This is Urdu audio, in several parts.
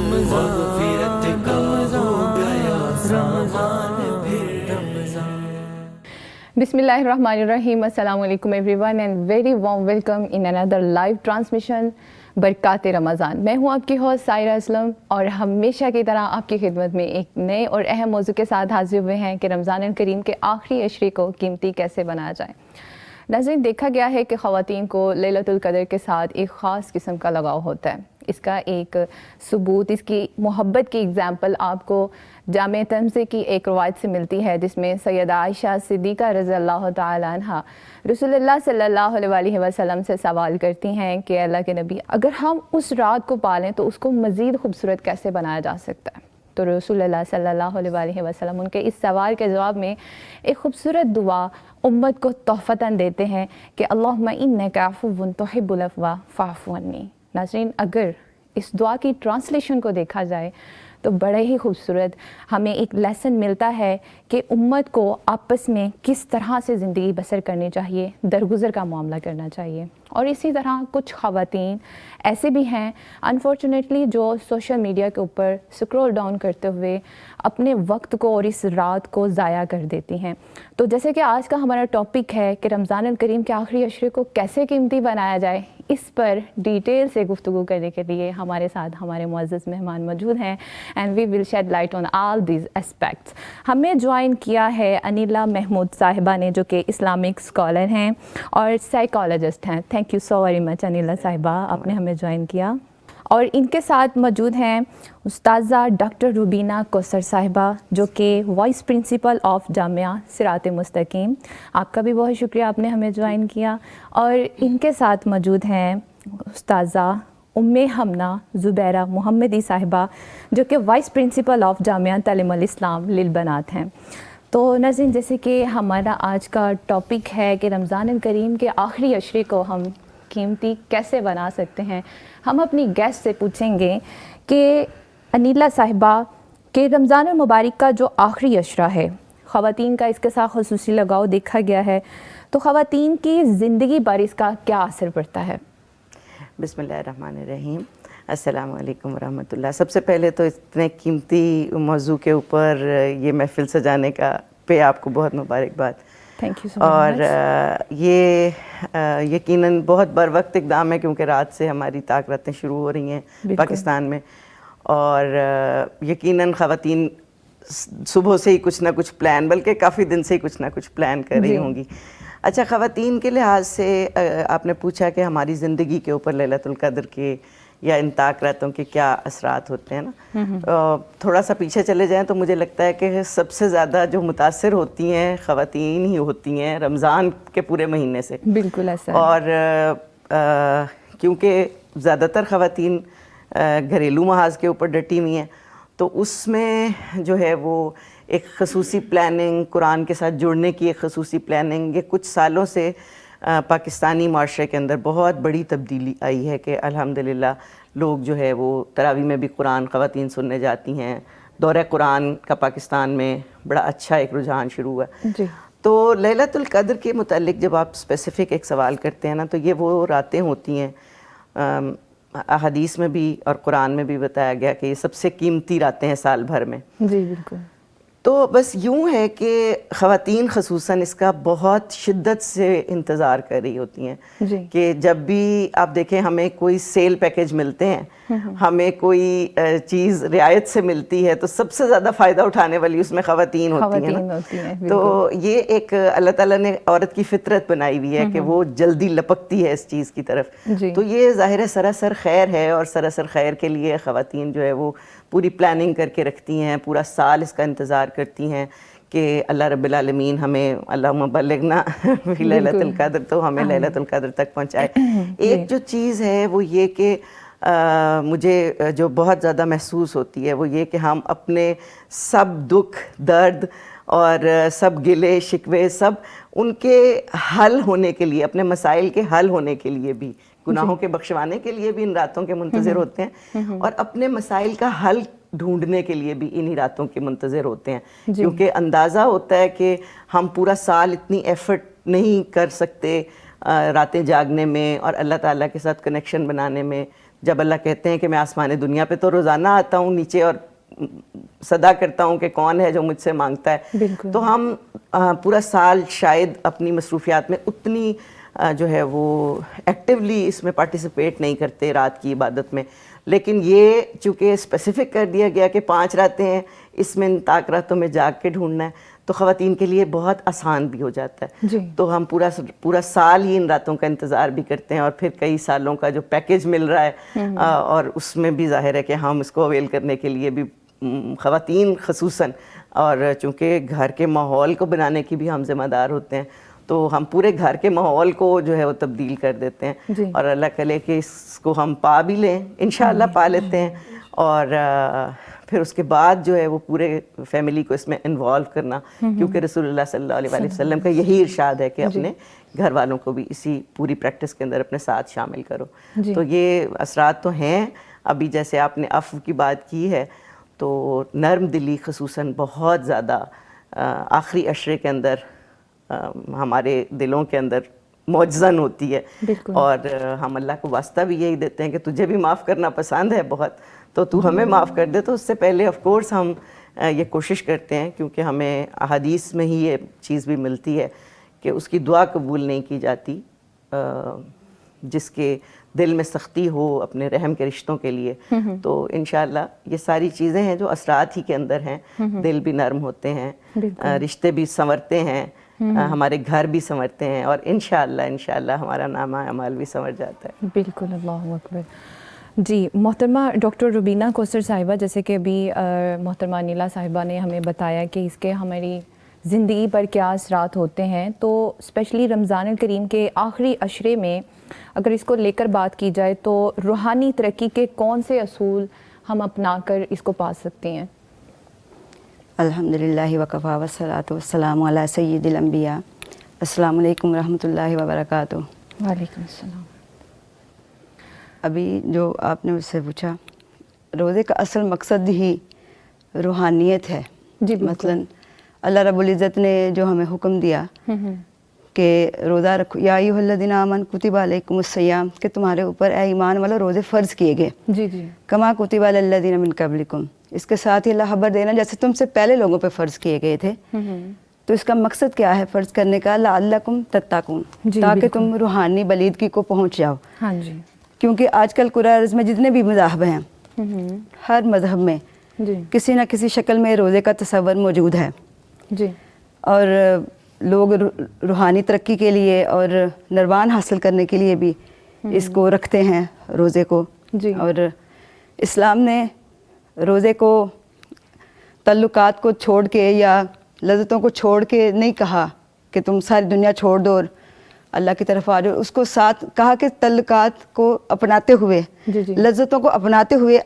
مغفرت کا ہو گیا سامان پھر رمضان. بسم اللہ الرحمن الرحیم. السلام علیکم every one and very warm welcome in another live transmission برکات رمضان. میں ہوں آپ کی ہوسٹ سائرہ اسلم اور ہمیشہ کی طرح آپ کی خدمت میں ایک نئے اور اہم موضوع کے ساتھ حاضر ہوئے ہیں کہ رمضان الکریم کے آخری عشرے کو قیمتی کیسے بنایا جائے. ناظرین، دیکھا گیا ہے کہ خواتین کو لیلۃ القدر کے ساتھ ایک خاص قسم کا لگاؤ ہوتا ہے. اس کا ایک ثبوت، اس کی محبت کی اگزامپل آپ کو جامع ترمذی کی ایک روایت سے ملتی ہے، جس میں سیدہ عائشہ صدیقہ رضی اللہ تعالی عنہ رسول اللہ صلی اللہ علیہ وسلم سے سوال کرتی ہیں کہ اللہ کے نبی، اگر ہم اس رات کو پالیں تو اس کو مزید خوبصورت کیسے بنایا جا سکتا ہے؟ تو رسول اللہ صلی اللہ علیہ وسلم ان کے اس سوال کے جواب میں ایک خوبصورت دعا امت کو تحفتاً دیتے ہیں کہ اللہم انک عفو تحب العفو فاعف عنی. ناظرین، اگر اس دعا کی ٹرانسلیشن کو دیکھا جائے تو بڑے ہی خوبصورت ہمیں ایک لیسن ملتا ہے کہ امت کو آپس میں کس طرح سے زندگی بسر کرنی چاہیے، درگزر کا معاملہ کرنا چاہیے. اور اسی طرح کچھ خواتین ایسے بھی ہیں انفارچونیٹلی جو سوشل میڈیا کے اوپر سکرول ڈاؤن کرتے ہوئے اپنے وقت کو اور اس رات کو ضائع کر دیتی ہیں. تو جیسے کہ آج کا ہمارا ٹاپک ہے کہ رمضان الکریم کے آخری عشرے کو کیسے قیمتی بنایا جائے، اس پر ڈیٹیل سے گفتگو کرنے کے لیے ہمارے ساتھ ہمارے معزز مہمان موجود ہیں and we will shed light on all these aspects. ہمیں جوائن کیا ہے انیلا محمود صاحبہ نے، جو کہ اسلامک اسکالر ہیں اور سائیکالوجسٹ ہیں. Thank you so very much Aneela صاحبہ، آپ نے ہمیں جوائن کیا. اور ان کے ساتھ موجود ہیں استاذہ ڈاکٹر روبینہ کوثر صاحبہ، جو کہ وائس پرنسپل آف جامعہ صراط مستقیم. آپ کا بھی بہت شکریہ، آپ نے ہمیں جوائن کیا. اور ان کے ساتھ موجود ہیں استاذہ ام حمنہ زبیرہ محمدی صاحبہ، جو کہ وائس پرنسپل آف جامعہ تعلیم الاسلام للبنات ہیں. تو ناظرین، جیسے کہ ہمارا آج کا ٹاپک ہے کہ رمضان الکریم کے آخری عشرے کو ہم قیمتی کیسے بنا سکتے ہیں، ہم اپنی گیسٹ سے پوچھیں گے کہ انیلا صاحبہ کہ رمضان المبارک کا جو آخری عشرہ ہے، خواتین کا اس کے ساتھ خصوصی لگاؤ دیکھا گیا ہے، تو خواتین کی زندگی پر اس کا کیا اثر پڑتا ہے؟ بسم اللہ الرحمن الرحیم. السلام علیکم ورحمۃ اللہ. سب سے پہلے تو اتنے قیمتی موضوع کے اوپر یہ محفل سجانے کا پہ آپ کو بہت مبارکباد. تھینک یو سو اور مچ. یہ یقیناً بہت بر وقت اقدام ہے، کیونکہ رات سے ہماری طاق راتیں شروع ہو رہی ہیں پاکستان میں، اور یقیناً خواتین صبح سے ہی کچھ نہ کچھ پلان، بلکہ کافی دن سے ہی کچھ نہ کچھ پلان کر رہی ہوں گی. اچھا، خواتین کے لحاظ سے آپ نے پوچھا کہ ہماری زندگی کے اوپر لیلۃ القدر کے یا ان طاق راتوں کے کیا اثرات ہوتے ہیں نا. تھوڑا سا پیچھے چلے جائیں تو مجھے لگتا ہے کہ سب سے زیادہ جو متاثر ہوتی ہیں خواتین ہی ہوتی ہیں رمضان کے پورے مہینے سے. بالکل ایسا. اور کیونکہ زیادہ تر خواتین گھریلو محاذ کے اوپر ڈٹی ہوئی ہیں، تو اس میں جو ہے وہ ایک خصوصی پلاننگ، قرآن کے ساتھ جڑنے کی ایک خصوصی پلاننگ، یہ کچھ سالوں سے پاکستانی معاشرے کے اندر بہت بڑی تبدیلی آئی ہے کہ الحمدللہ لوگ جو ہے وہ تراویح میں بھی قرآن خواتین سننے جاتی ہیں. دورہ قرآن کا پاکستان میں بڑا اچھا ایک رجحان شروع ہوا. جی. تو لیلۃ القدر کے متعلق جب آپ اسپیسیفک ایک سوال کرتے ہیں نا، تو یہ وہ راتیں ہوتی ہیں، احادیث میں بھی اور قرآن میں بھی بتایا گیا کہ یہ سب سے قیمتی راتیں ہیں سال بھر میں. جی بالکل. تو بس یوں ہے کہ خواتین خصوصاً اس کا بہت شدت سے انتظار کر رہی ہوتی ہیں. جی. کہ جب بھی آپ دیکھیں ہمیں کوئی سیل پیکیج ملتے ہیں، ہمیں کوئی چیز رعایت سے ملتی ہے، تو سب سے زیادہ فائدہ اٹھانے والی اس میں خواتین ہوتی ہیں. تو یہ ایک اللہ تعالیٰ نے عورت کی فطرت بنائی ہوئی ہے کہ وہ جلدی لپکتی ہے اس چیز کی طرف. تو یہ ظاہر ہے سراسر خیر ہے، اور سراسر خیر کے لیے خواتین جو ہے وہ پوری پلاننگ کر کے رکھتی ہیں، پورا سال اس کا انتظار کرتی ہیں کہ اللہ رب العالمین ہمیں اللہم بلغنا فی لیلۃ القدر، تو ہمیں لیلۃ القدر تک پہنچائے. ایک جو چیز ہے وہ یہ کہ مجھے جو بہت زیادہ محسوس ہوتی ہے وہ یہ کہ ہم اپنے سب دکھ درد اور سب گلے شکوے سب ان کے حل ہونے کے لیے، اپنے مسائل کے حل ہونے کے لیے بھی، گناہوں کے بخشوانے کے لیے بھی ان راتوں کے منتظر ہوتے ہیں، اور اپنے مسائل کا حل ڈھونڈنے کے لیے بھی انہی راتوں کے منتظر ہوتے ہیں. کیونکہ اندازہ ہوتا ہے کہ ہم پورا سال اتنی ایفرٹ نہیں کر سکتے راتیں جاگنے میں اور اللہ تعالیٰ کے ساتھ کنیکشن بنانے میں. جب اللہ کہتے ہیں کہ میں آسمان دنیا پہ تو روزانہ آتا ہوں نیچے اور صدا کرتا ہوں کہ کون ہے جو مجھ سے مانگتا ہے، تو ہم پورا سال شاید اپنی مصروفیات میں اتنی جو ہے وہ ایکٹیولی اس میں پارٹیسپیٹ نہیں کرتے رات کی عبادت میں. لیکن یہ چونکہ اسپیسیفک کر دیا گیا کہ 5 راتیں ہیں، اس میں ان طاق راتوں میں جاگ کے ڈھونڈنا ہے، تو خواتین کے لیے بہت آسان بھی ہو جاتا ہے. تو ہم پورا سال ہی ان راتوں کا انتظار بھی کرتے ہیں، اور پھر کئی سالوں کا جو پیکیج مل رہا ہے اور اس میں بھی ظاہر ہے کہ ہم اس کو اویل کرنے کے لیے بھی خواتین خصوصاً، اور چونکہ گھر کے ماحول کو بنانے کی بھی ہم ذمہ دار ہوتے ہیں، تو ہم پورے گھر کے ماحول کو جو ہے وہ تبدیل کر دیتے ہیں. اور اللہ کرے کہ اس کو ہم پا بھی لیں، انشاءاللہ پا لیتے ہیں، اور پھر اس کے بعد جو ہے وہ پورے فیملی کو اس میں انوالو کرنا، کیونکہ رسول اللہ صلی اللہ علیہ وسلم کا یہی ارشاد ہے کہ اپنے گھر والوں کو بھی اسی پوری پریکٹس کے اندر اپنے ساتھ شامل کرو. تو یہ اثرات تو ہیں. ابھی جیسے آپ نے عفو کی بات کی ہے، تو نرم دلی خصوصاً بہت زیادہ آخری عشرے کے اندر ہمارے دلوں کے اندر معجزن ہوتی ہے. اور ہم اللہ کو واسطہ بھی یہی دیتے ہیں کہ تجھے بھی معاف کرنا پسند ہے بہت، تو تو ہمیں معاف کر دے. تو اس سے پہلے آف کورس ہم یہ کوشش کرتے ہیں، کیونکہ ہمیں احادیث میں ہی یہ چیز بھی ملتی ہے کہ اس کی دعا قبول نہیں کی جاتی جس کے دل میں سختی ہو اپنے رحم کے رشتوں کے لیے. تو انشاءاللہ یہ ساری چیزیں ہیں جو اثرات ہی کے اندر ہیں. دل بھی نرم ہوتے ہیں، رشتے بھی سنورتے ہیں، ہمارے گھر بھی سنورتے ہیں، اور انشاءاللہ ہمارا نامہ اعمال بھی سنور جاتا ہے. بالکل، اللہ اکبر. جی محترمہ ڈاکٹر روبینہ کوثر صاحبہ، جیسے کہ ابھی محترمہ نیلا صاحبہ نے ہمیں بتایا کہ اس کے ہماری زندگی پر کیا اثرات ہوتے ہیں، تو اسپیشلی رمضان الکریم کے آخری عشرے میں اگر اس کو لے کر بات کی جائے تو روحانی ترقی کے کون سے اصول ہم اپنا کر اس کو پا سکتے ہیں؟ الحمدللہ وکفا والصلاۃ والسلام علی سید الانبیاء. السلام علیکم ورحمۃ اللہ وبرکاتہ. وعلیکم السلام. ابھی جو آپ نے مجھ سے پوچھا، روزے کا اصل مقصد ہی روحانیت ہے. مثلاً اللہ رب العزت نے جو ہمیں حکم دیا کہ روزہ رکھو، یا ایھا الذین آمنوا کتب علیکم الصیام، کہ تمہارے اوپر اے ایمان والو روزے فرض کیے گئے، کما کتب علی الذین من قبلکم. اس کے ساتھ ہی اللہ خبر دینا جیسے تم سے پہلے لوگوں پہ فرض کیے گئے تھے. تو اس کا مقصد کیا ہے فرض کرنے کا؟ لعلکم تتقون، تاکہ تم روحانی بلیدگی کو پہنچ جاؤ. کیونکہ آج کل قرآن عرض میں جتنے بھی مذاہب ہیں، ہر مذہب میں کسی نہ کسی شکل میں روزے کا تصور موجود ہے. اور لوگ روحانی ترقی کے لیے اور نروان حاصل کرنے کے لیے بھی اس کو رکھتے ہیں روزے کو. اور اسلام نے روزے کو تعلقات کو چھوڑ کے یا لذتوں کو چھوڑ کے نہیں کہا کہ تم ساری دنیا چھوڑ دو اور اللہ کی طرف آ جاؤ. اس کو ساتھ کہا کہ تعلقات کو اپناتے ہوئے، لذتوں کو اپناتے ہوئے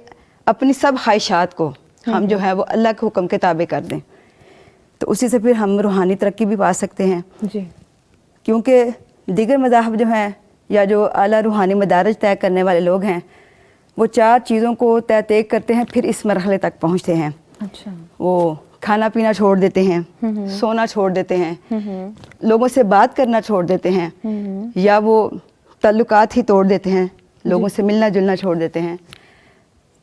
اپنی سب خواہشات کو ہم جو ہے وہ اللہ کے حکم کے تابع کر دیں. تو اسی سے پھر ہم روحانی ترقی بھی پا سکتے ہیں. کیونکہ دیگر مذاہب جو ہیں یا جو اعلیٰ روحانی مدارج طے کرنے والے لوگ ہیں، وہ 4 چیزوں کو طے کرتے ہیں، پھر اس مرحلے تک پہنچتے ہیں. وہ کھانا پینا چھوڑ دیتے ہیں، سونا چھوڑ دیتے ہیں، لوگوں سے بات کرنا چھوڑ دیتے ہیں، یا وہ تعلقات ہی توڑ دیتے ہیں، لوگوں سے ملنا جلنا چھوڑ دیتے ہیں.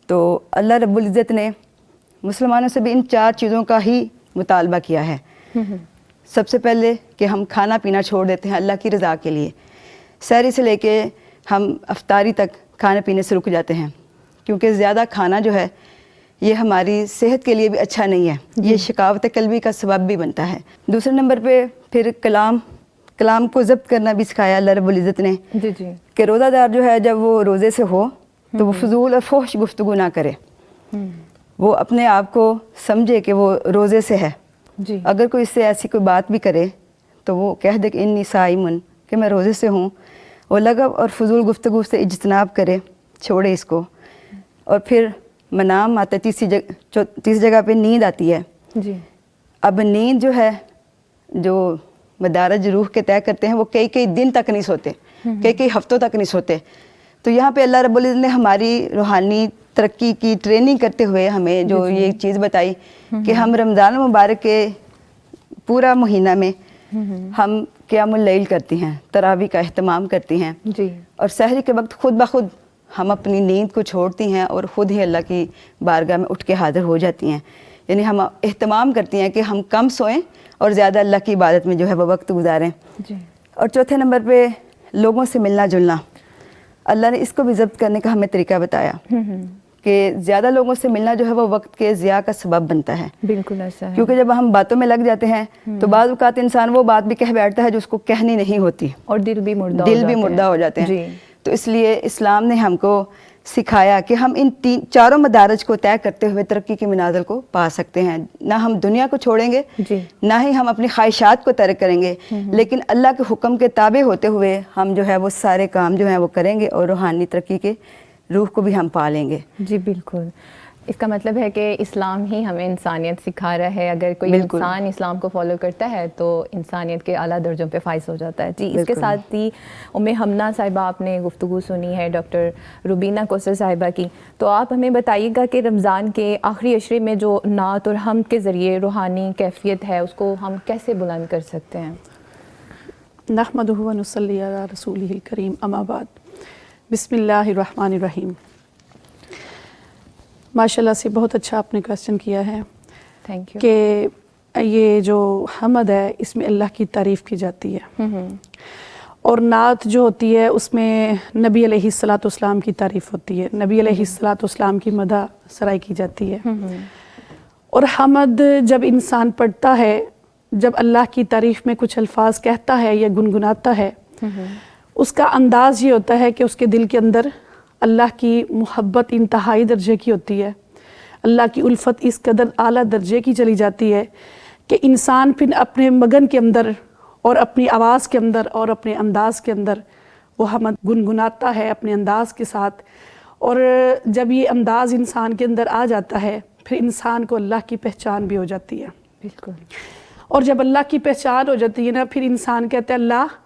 تو اللہ رب العزت نے مسلمانوں سے بھی ان 4 چیزوں کا ہی مطالبہ کیا ہے. سب سے پہلے کہ ہم کھانا پینا چھوڑ دیتے ہیں اللہ کی رضا کے لیے. سحری سے لے کے ہم افطاری تک کھانے پینے سے رک جاتے ہیں، کیونکہ زیادہ کھانا جو ہے یہ ہماری صحت کے لیے بھی اچھا نہیں ہے، یہ شکاوت قلبی کا سبب بھی بنتا ہے. دوسرے نمبر پہ پھر کلام کو ضبط کرنا بھی سکھایا اللہ رب العزت نے، کہ روزہ دار جو ہے جب وہ روزے سے ہو تو وہ فضول اور فحش گفتگو نہ کرے. وہ اپنے آپ کو سمجھے کہ وہ روزے سے ہے. اگر کوئی اس سے ایسی کوئی بات بھی کرے تو وہ کہہ دے کہ انی صائم، کہ میں روزے سے ہوں. وہ لغو اور فضول گفتگو سے اجتناب کرے، چھوڑے اس کو. اور پھر منام آتا ہے، تیسری جگہ پہ نیند آتی ہے. اب نیند جو ہے، جو مدارج روح کے طے کرتے ہیں، وہ کئی دن تک نہیں سوتے، کئی ہفتوں تک نہیں سوتے. تو یہاں پہ اللہ رب العزت نے ہماری روحانی ترقی کی ٹریننگ کرتے ہوئے ہمیں جو یہ چیز بتائی کہ ہم رمضان المبارک کے پورا مہینہ میں ہم قیام اللیل کرتی ہیں، تراویح کا اہتمام کرتی ہیں، اور سحری کے وقت خود بخود ہم اپنی نیند کو چھوڑتی ہیں اور خود ہی اللہ کی بارگاہ میں اٹھ کے حاضر ہو جاتی ہیں. یعنی ہم اہتمام کرتی ہیں کہ ہم کم سوئیں اور زیادہ اللہ کی عبادت میں جو ہے وہ وقت گزاریں. جی. اور چوتھے نمبر پہ لوگوں سے ملنا جلنا. اللہ نے اس کو بھی ضبط کرنے کا ہمیں طریقہ بتایا کہ زیادہ لوگوں سے ملنا جو ہے وہ وقت کے ضیاع کا سبب بنتا ہے. بالکل ایسا ہے. کیونکہ جب ہم باتوں میں لگ جاتے ہیں تو بعض اوقات انسان وہ بات بھی کہہ بیٹھتا ہے جو اس کو کہنی نہیں ہوتی, اور دل بھی مردہ ہو جاتے ہیں. جی. تو اس لیے اسلام نے ہم کو سکھایا کہ ہم ان چاروں مدارج کو طے کرتے ہوئے ترقی کے منازل کو پا سکتے ہیں. نہ ہم دنیا کو چھوڑیں گے, جی, نہ ہی ہم اپنی خواہشات کو ترک کریں گے, لیکن اللہ کے حکم کے تابع ہوتے ہوئے ہم جو ہے وہ سارے کام جو ہیں وہ کریں گے اور روحانی ترقی کے روح کو بھی ہم پا لیں گے. جی بالکل. اس کا مطلب ہے کہ اسلام ہی ہمیں انسانیت سکھا رہا ہے. اگر کوئی انسان اسلام کو فالو کرتا ہے تو انسانیت کے اعلیٰ درجوں پہ فائز ہو جاتا ہے. جی, اس کے ساتھ ہی حمنا صاحبہ آپ نے گفتگو سنی ہے ڈاکٹر روبینہ کوثر صاحبہ کی. تو آپ ہمیں بتائیے گا کہ رمضان کے آخری عشرے میں جو نعت اور حمد کے ذریعے روحانی کیفیت ہے اس کو ہم کیسے بلند کر سکتے ہیں؟ نحمدہ و نصلی علی رسولہ الکریم, اما بعد. بسم اللہ الرحمن الرحیم. ماشاء اللہ سے بہت اچھا آپ نے کویسچن کیا ہے. Thank you. کہ یہ جو حمد ہے اس میں اللہ کی تعریف کی جاتی ہے, اور نعت جو ہوتی ہے اس میں نبی علیہ الصلاۃ والسلام کی تعریف ہوتی ہے, نبی علیہ الصلاۃ والسلام کی مدح سرائی کی جاتی ہے. اور حمد جب انسان پڑھتا ہے, جب اللہ کی تعریف میں کچھ الفاظ کہتا ہے یا گنگناتا ہے, اس کا انداز یہ ہوتا ہے کہ اس کے دل کے اندر اللہ کی محبت انتہائی درجے کی ہوتی ہے. اللہ کی الفت اس قدر اعلیٰ درجے کی چلی جاتی ہے کہ انسان پھر اپنے مگن کے اندر اور اپنی آواز کے اندر اور اپنے انداز کے اندر وہ حمد گنگناتا ہے اپنے انداز کے ساتھ. اور جب یہ انداز انسان کے اندر آ جاتا ہے پھر انسان کو اللہ کی پہچان بھی ہو جاتی ہے. بالکل. اور جب اللہ کی پہچان ہو جاتی ہے نا, پھر انسان کہتا ہے اللہ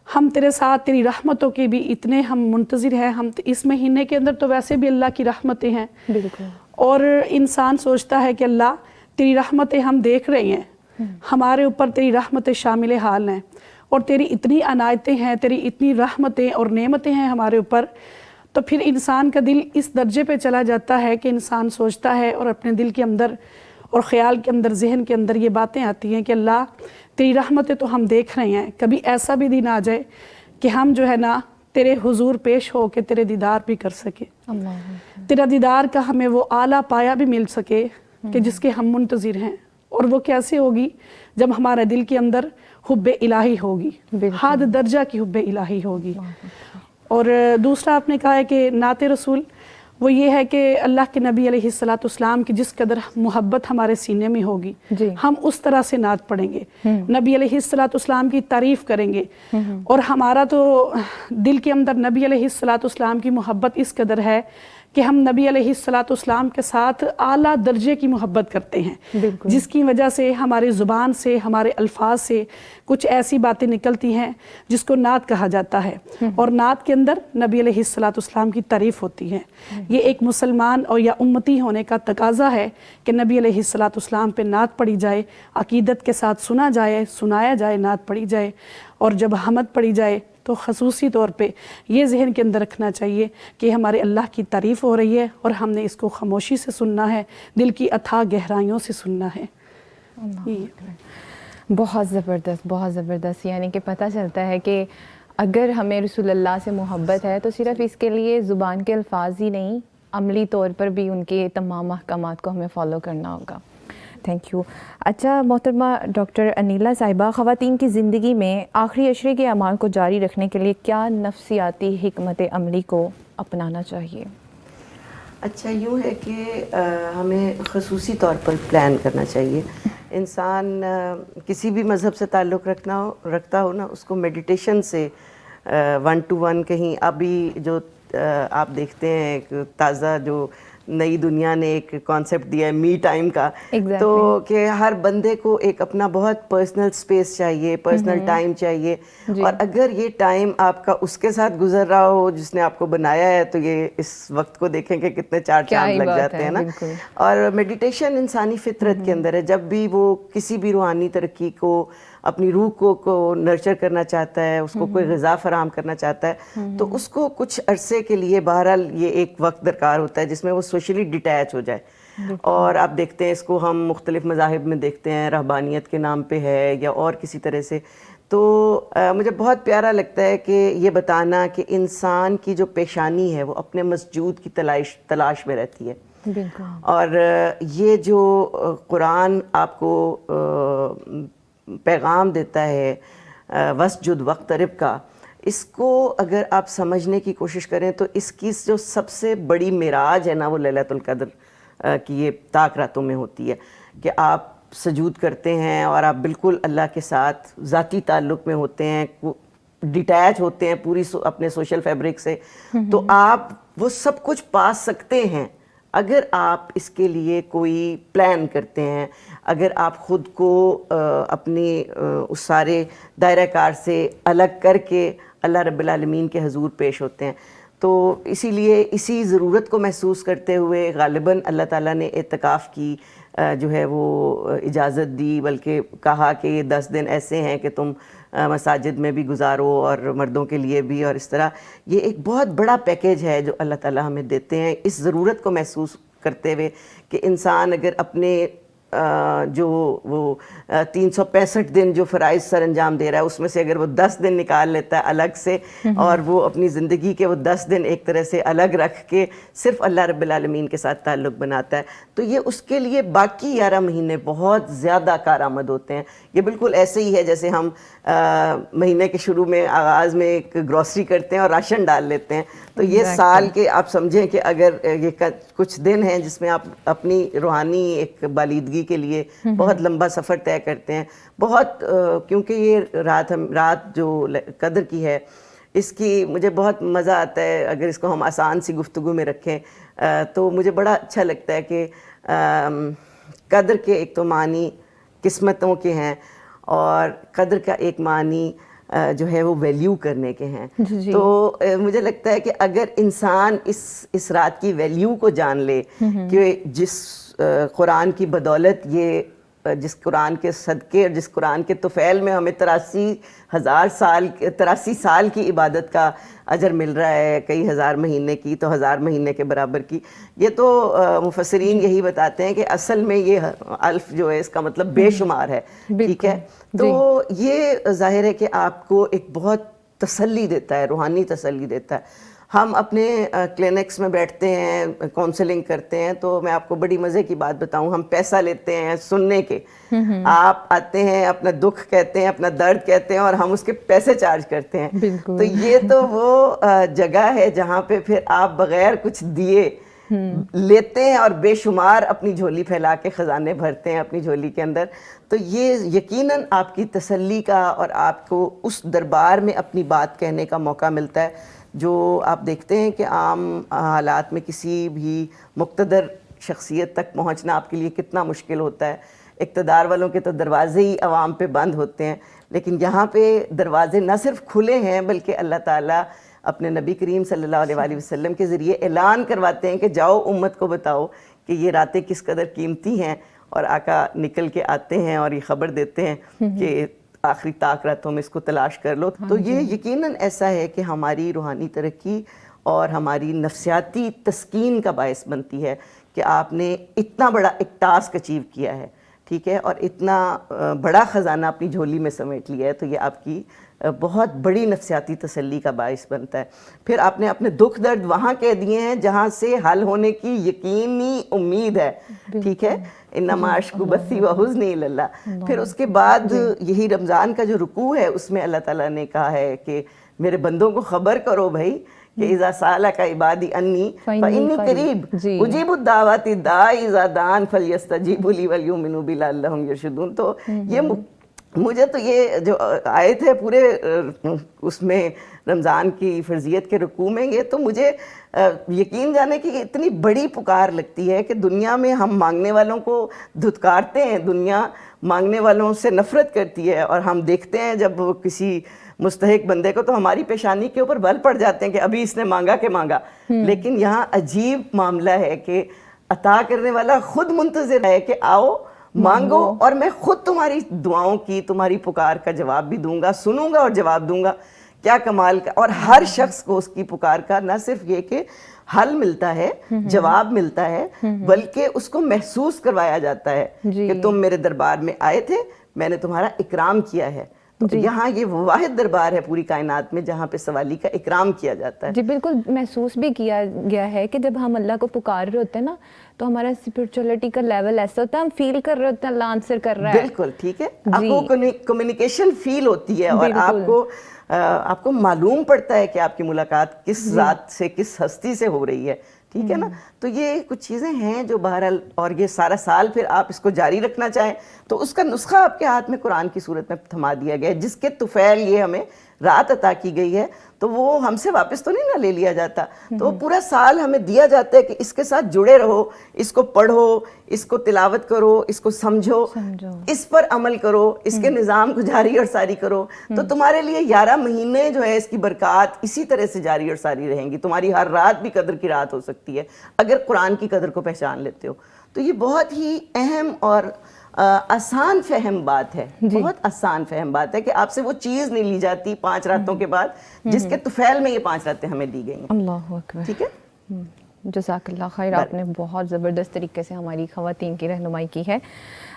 ہم تیرے ساتھ تیری رحمتوں کے بھی اتنے ہم منتظر ہیں. ہم اس مہینے کے اندر تو ویسے بھی اللہ کی رحمتیں ہیں. بالکل. اور انسان سوچتا ہے کہ اللہ تیری رحمتیں ہم دیکھ رہے ہیں, ہمارے اوپر تیری رحمتیں شامل حال ہیں, اور تیری اتنی عنایتیں ہیں, تیری اتنی رحمتیں اور نعمتیں ہیں ہمارے اوپر. تو پھر انسان کا دل اس درجے پہ چلا جاتا ہے کہ انسان سوچتا ہے اور اپنے دل کے اندر اور خیال کے اندر, ذہن کے اندر یہ باتیں آتی ہیں کہ اللہ تیری رحمتیں تو ہم دیکھ رہے ہیں, کبھی ایسا بھی دن آ جائے کہ ہم جو ہے نا تیرے حضور پیش ہو کے تیرے دیدار بھی کر سکے, تیرا دیدار کا ہمیں وہ اعلیٰ پایا بھی مل سکے کہ جس کے ہم منتظر ہیں. اور وہ کیسے ہوگی؟ جب ہمارے دل کے اندر حب الہی ہوگی, حد درجہ کی حب الہی ہوگی. اور دوسرا آپ نے کہا ہے کہ نعت رسول, وہ یہ ہے کہ اللہ کے نبی علیہ الصلاۃ والسلام کی جس قدر محبت ہمارے سینے میں ہوگی, ہم اس طرح سے نعت پڑھیں گے, نبی علیہ الصلاۃ والسلام کی تعریف کریں گے. اور ہمارا تو دل کے اندر نبی علیہ الصلاۃ والسلام کی محبت اس قدر ہے کہ ہم نبی علیہ الصلاۃ والسلام کے ساتھ اعلیٰ درجے کی محبت کرتے ہیں, جس کی وجہ سے ہماری زبان سے, ہمارے الفاظ سے کچھ ایسی باتیں نکلتی ہیں جس کو نعت کہا جاتا ہے. اور نعت کے اندر نبی علیہ الصلاۃ والسلام کی تعریف ہوتی ہے. یہ ایک مسلمان اور یا امتی ہونے کا تقاضا ہے کہ نبی علیہ الصلاۃ والسلام پہ نعت پڑھی جائے, عقیدت کے ساتھ سنا جائے, سنایا جائے, نعت پڑھی جائے. اور جب حمد پڑھی جائے تو خصوصی طور پہ یہ ذہن کے اندر رکھنا چاہیے کہ ہمارے اللہ کی تعریف ہو رہی ہے اور ہم نے اس کو خاموشی سے سننا ہے, دل کی اتھاہ گہرائیوں سے سننا ہے. بہت زبردست, بہت زبردست. یعنی کہ پتہ چلتا ہے کہ اگر ہمیں رسول اللہ سے محبت ہے تو صرف اس کے لیے زبان کے الفاظ ہی نہیں, عملی طور پر بھی ان کے تمام احکامات کو ہمیں فالو کرنا ہوگا. Thank you. اچھا محترمہ ڈاکٹر انیلا صاحبہ, خواتین کی زندگی میں آخری عشرے کے اعمال کو جاری رکھنے کے لیے کیا نفسیاتی حکمت عملی کو اپنانا چاہیے؟ اچھا یوں ہے کہ ہمیں خصوصی طور پر پلان کرنا چاہیے. انسان کسی بھی مذہب سے تعلق رکھتا ہو نا, اس کو میڈیٹیشن سے 1 to 1 کہیں, ابھی جو آپ دیکھتے ہیں ایک تازہ جو نئی دنیا نے ایک کانسیپٹ دیا ہے می ٹائم کا, تو کہ ہر بندے کو ایک اپنا بہت پرسنل سپیس چاہیے, پرسنل ٹائم چاہیے. اور اگر یہ ٹائم آپ کا اس کے ساتھ گزر رہا ہو جس نے آپ کو بنایا ہے, تو یہ اس وقت کو دیکھیں کہ کتنے 4 چاند لگ جاتے ہیں نا. اور میڈیٹیشن انسانی فطرت کے اندر ہے. جب بھی وہ کسی بھی روحانی ترقی کو اپنی روح کو نرچر کرنا چاہتا ہے, اس کو کوئی غذا فراہم کرنا چاہتا ہے, تو اس کو کچھ عرصے کے لیے بہرحال یہ ایک وقت درکار ہوتا ہے جس میں وہ سوشلی ڈیٹیچ ہو جائے. اور آپ دیکھتے ہیں اس کو ہم مختلف مذاہب میں دیکھتے ہیں, رہبانیت کے نام پہ ہے یا اور کسی طرح سے. تو مجھے بہت پیارا لگتا ہے کہ یہ بتانا کہ انسان کی جو پیشانی ہے وہ اپنے مسجود کی تلاش میں رہتی ہے. اور یہ جو قرآن آپ کو پیغام دیتا ہے وسجد واقترب کا, اس کو اگر آپ سمجھنے کی کوشش کریں تو اس کی جو سب سے بڑی معراج ہے نا, وہ لیلۃ القدر کی یہ طاق راتوں میں ہوتی ہے کہ آپ سجود کرتے ہیں اور آپ بالکل اللہ کے ساتھ ذاتی تعلق میں ہوتے ہیں, ڈیٹیچ ہوتے ہیں پوری اپنے سوشل فیبرک سے. تو آپ وہ سب کچھ پا سکتے ہیں اگر آپ اس کے لیے کوئی پلان کرتے ہیں, اگر آپ خود کو اپنی اس سارے دائرہ کار سے الگ کر کے اللہ رب العالمین کے حضور پیش ہوتے ہیں. تو اسی لیے اسی ضرورت کو محسوس کرتے ہوئے غالباً اللہ تعالیٰ نے اعتکاف کی جو ہے وہ اجازت دی, بلکہ کہا کہ یہ 10 دن ایسے ہیں کہ تم مساجد میں بھی گزارو اور مردوں کے لیے بھی, اور اس طرح یہ ایک بہت بڑا پیکیج ہے جو اللہ تعالیٰ ہمیں دیتے ہیں اس ضرورت کو محسوس کرتے ہوئے کہ انسان اگر اپنے جو وہ 365 دن جو فرائض سر انجام دے رہا ہے اس میں سے اگر وہ 10 دن نکال لیتا ہے الگ سے, اور وہ اپنی زندگی کے وہ 10 دن ایک طرح سے الگ رکھ کے صرف اللہ رب العالمین کے ساتھ تعلق بناتا ہے, تو یہ اس کے لیے باقی 11 مہینے بہت زیادہ کارآمد ہوتے ہیں. یہ بالکل ایسے ہی ہے جیسے ہم مہینے کے شروع میں آغاز میں ایک گروسری کرتے ہیں اور راشن ڈال لیتے ہیں. تو یہ سال کے آپ سمجھیں کہ اگر یہ کچھ دن ہیں جس میں آپ اپنی روحانی ایک بالیدگی کے لیے بہت لمبا سفر طے کرتے ہیں. بہت کیونکہ یہ رات جو قدر کی ہے اس کی مجھے بہت مزہ آتا ہے. اگر اس کو ہم آسان سی گفتگو میں رکھیں تو مجھے بڑا اچھا لگتا ہے کہ قدر کے ایک تو معنی قسمتوں کے ہیں, اور قدر کا ایک معنی جو ہے وہ ویلیو کرنے کے ہیں. تو مجھے لگتا ہے کہ اگر انسان اس رات کی ویلیو کو جان لے کہ جس قرآن کی بدولت, یہ جس قرآن کے صدقے اور جس قرآن کے طفیل میں ہمیں 83 سال کی عبادت کا اجر مل رہا ہے, کئی ہزار مہینے کی, تو 1000 مہینے کے برابر کی. یہ تو مفسرین یہی بتاتے ہیں کہ اصل میں یہ الف جو ہے اس کا مطلب بے شمار ہے. ٹھیک ہے, تو یہ ظاہر ہے کہ آپ کو ایک بہت تسلی دیتا ہے, روحانی تسلی دیتا ہے. ہم اپنے کلینکس میں بیٹھتے ہیں, کونسلنگ کرتے ہیں, تو میں آپ کو بڑی مزے کی بات بتاؤں, ہم پیسہ لیتے ہیں سننے کے. آپ آتے ہیں, اپنا دکھ کہتے ہیں, اپنا درد کہتے ہیں, اور ہم اس کے پیسے چارج کرتے ہیں. تو یہ تو وہ جگہ ہے جہاں پہ پھر آپ بغیر کچھ دیے لیتے ہیں اور بے شمار اپنی جھولی پھیلا کے خزانے بھرتے ہیں اپنی جھولی کے اندر. تو یہ یقیناً آپ کی تسلی کا اور آپ کو اس دربار میں اپنی بات کہنے کا موقع ملتا ہے جو آپ دیکھتے ہیں کہ عام حالات میں کسی بھی مقتدر شخصیت تک پہنچنا آپ کے لیے کتنا مشکل ہوتا ہے. اقتدار والوں کے تو دروازے ہی عوام پہ بند ہوتے ہیں, لیکن یہاں پہ دروازے نہ صرف کھلے ہیں بلکہ اللہ تعالیٰ اپنے نبی کریم صلی اللہ علیہ وسلم کے ذریعے اعلان کرواتے ہیں کہ جاؤ امت کو بتاؤ کہ یہ راتیں کس قدر قیمتی ہیں. اور آقا نکل کے آتے ہیں اور یہ خبر دیتے ہیں کہ آخری طاق راتوں میں اس کو تلاش کر لو. تو یہ یقیناً ایسا ہے کہ ہماری روحانی ترقی اور ہماری نفسیاتی تسکین کا باعث بنتی ہے کہ آپ نے اتنا بڑا ایک ٹاسک اچیو کیا ہے, ٹھیک ہے, اور اتنا بڑا خزانہ اپنی جھولی میں سمیٹ لیا ہے. تو یہ آپ کی بہت بڑی نفسیاتی تسلی کا باعث بنتا ہے. پھر آپ نے اپنے دکھ درد وہاں کہہ دیے ہیں جہاں سے حل ہونے کی یقینی امید ہے, ٹھیک ہے, انما اشکو بثی وحزنی الی اللہ. پھر اس کے بعد یہی رمضان کا جو رکوع ہے اس میں اللہ تعالیٰ نے کہا ہے کہ میرے بندوں کو خبر کرو بھائی کہ اذا سالک عبادی انی فانی قریب اجیب الدعوات الداعی اذا دعان فلیستجیبوا لی ولیؤمنوا بی لعلہم یرشدون. تو یہ مجھے تو یہ جو آیت ہے پورے اس میں رمضان کی فرضیت کے رکوع میں, یہ تو مجھے یقین جانے کی اتنی بڑی پکار لگتی ہے کہ دنیا میں ہم مانگنے والوں کو دھتکارتے ہیں, دنیا مانگنے والوں سے نفرت کرتی ہے, اور ہم دیکھتے ہیں جب کسی مستحق بندے کو تو ہماری پیشانی کے اوپر بل پڑ جاتے ہیں کہ ابھی اس نے مانگا کہ مانگا. لیکن یہاں عجیب معاملہ ہے کہ عطا کرنے والا خود منتظر ہے کہ آؤ مانگو اور میں خود تمہاری دعاؤں کی, تمہاری پکار کا جواب بھی دوں گا, سنوں گا اور جواب دوں گا. کیا کمال کا. اور ہر شخص کو اس کی پکار کا نہ صرف یہ کہ حل ملتا ہے, جواب ملتا ہے, بلکہ اس کو محسوس کروایا جاتا ہے کہ تم میرے دربار میں آئے تھے, میں نے تمہارا اکرام کیا ہے. تو یہاں یہ واحد دربار ہے پوری کائنات میں جہاں پہ سوالی کا اکرام کیا جاتا ہے. جی بالکل محسوس بھی کیا گیا ہے کہ جب ہم اللہ کو پکار رہے ہوتے ہیں نا تو ہمارا اسپرچولیٹی کا لیول ایسا ہوتا ہے, ہم فیل کر رہے ہوتے ہیں اللہ آنسر کر رہا ہے. بالکل ٹھیک ہے, آپ کو کمیونیکیشن فیل ہوتی ہے اور آپ کو معلوم پڑتا ہے کہ آپ کی ملاقات کس ذات سے, کس ہستی سے ہو رہی ہے. ٹھیک ہے نا. تو یہ کچھ چیزیں ہیں جو بہرحال, اور یہ سارا سال پھر آپ اس کو جاری رکھنا چاہیں تو اس کا نسخہ آپ کے ہاتھ میں قرآن کی صورت میں تھما دیا گیا ہے, جس کے طفیل یہ ہمیں رات عطا کی گئی ہے. تو وہ ہم سے واپس تو نہیں نہ لے لیا جاتا, تو پورا سال ہمیں دیا جاتا ہے کہ اس کے ساتھ جڑے رہو, اس کو پڑھو, اس کو تلاوت کرو, اس کو سمجھو, اس پر عمل کرو, اس کے نظام کو جاری اور ساری کرو. تو تمہارے لیے 11 مہینے جو ہے اس کی برکات اسی طرح سے جاری اور ساری رہیں گی. تمہاری ہر رات بھی قدر کی رات ہو سکتی ہے اگر قرآن کی قدر کو پہچان لیتے ہو. تو یہ بہت ہی اہم اور آسان فہم بات ہے, بہت آسان فہم بات ہے کہ آپ سے وہ چیز نہیں لی جاتی 5 راتوں کے بعد جس کے طفیل میں یہ 5 راتیں ہمیں دی گئی ہیں. اللہ اکبر. ٹھیک ہے, جزاک اللہ خیر, آپ نے بہت زبردست طریقے سے ہماری خواتین کی رہنمائی کی ہے.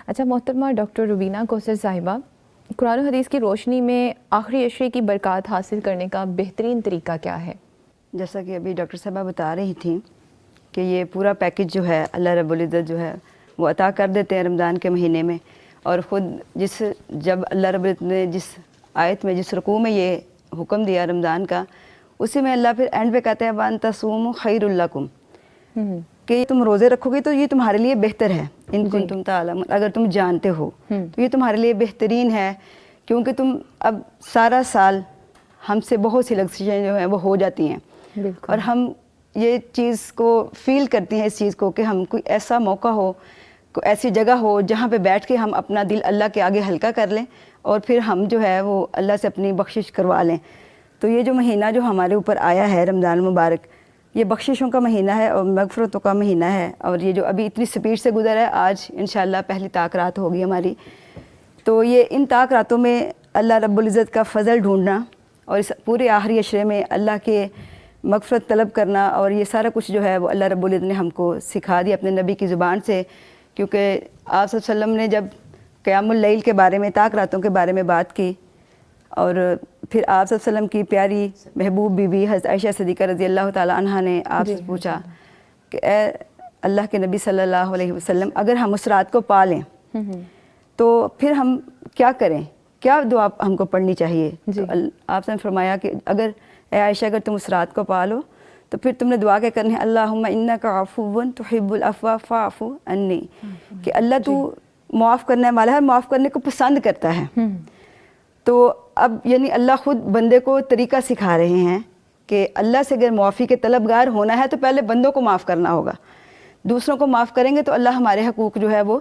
اچھا محترمہ ڈاکٹر روبینہ کوثر صاحبہ, قرآن و حدیث کی روشنی میں آخری عشرے کی برکات حاصل کرنے کا بہترین طریقہ کیا ہے؟ جیسا کہ ابھی ڈاکٹر صاحبہ بتا رہی تھیں کہ یہ پورا پیکج جو ہے اللہ رب العزت جو ہے وہ عطا کر دیتے ہیں رمضان کے مہینے میں. اور خود جب اللہ رب العزت نے جس آیت میں, جس رکوع میں یہ حکم دیا رمضان کا, اسی میں اللہ پھر اینڈ پہ کہتے ہیں وَأَن تَصُومُوا خَيْرٌ لَكُمْ, کہ تم روزے رکھو گے تو یہ تمہارے لیے بہتر ہے, ان کنتم تعلمون, اگر تم جانتے ہو تو یہ تمہارے لیے بہترین ہے. کیونکہ تم اب سارا سال ہم سے بہت سی لغزشیں جو ہیں وہ ہو جاتی ہیں, اور ہم یہ چیز کو فیل کرتی ہیں, اس چیز کو کہ ہم کوئی ایسا موقع ہو, کوئی ایسی جگہ ہو جہاں پہ بیٹھ کے ہم اپنا دل اللہ کے آگے ہلکا کر لیں اور پھر ہم جو ہے وہ اللہ سے اپنی بخشش کروا لیں. تو یہ جو مہینہ جو ہمارے اوپر آیا ہے رمضان المبارک, یہ بخششوں کا مہینہ ہے اور مغفرتوں کا مہینہ ہے. اور یہ جو ابھی اتنی سپیڈ سے گزرا ہے, آج انشاءاللہ پہلی طاق رات ہوگی ہماری. تو یہ ان طاق راتوں میں اللہ رب العزت کا فضل ڈھونڈنا اور اس پورے آخری عشرے میں اللہ کے مغفرت طلب کرنا, اور یہ سارا کچھ جو ہے وہ اللہ رب العزت نے ہم کو سکھا دیا اپنے نبی کی زبان سے. کیونکہ آپ صلی اللہ علیہ وسلم نے جب قیام اللیل کے بارے میں, طاق راتوں کے بارے میں بات کی, اور پھر آپ صلی اللہ علیہ وسلم کی پیاری محبوب بی بی حضرت عائشہ صدیقہ رضی اللہ تعالی عنہا نے آپ سے پوچھا کہ اے اللہ کے نبی صلی اللہ علیہ وسلم, اگر ہم اس رات کو پا لیں تو پھر ہم کیا کریں, کیا دعا ہم کو پڑھنی چاہیے؟ تو آپ نے فرمایا کہ اگر اے عائشہ اگر تم اس رات کو پا لو تو پھر تم نے دعا کیا کرنی ہے, اللہم انک عفو تحب العفو فاعف عنی, کہ اللہ تو معاف کرنے والا ہے, معاف کرنے کو پسند کرتا ہے. تو اب یعنی اللہ خود بندے کو طریقہ سکھا رہے ہیں کہ اللہ سے اگر معافی کے طلبگار ہونا ہے تو پہلے بندوں کو معاف کرنا ہوگا. دوسروں کو معاف کریں گے تو اللہ ہمارے حقوق جو ہے وہ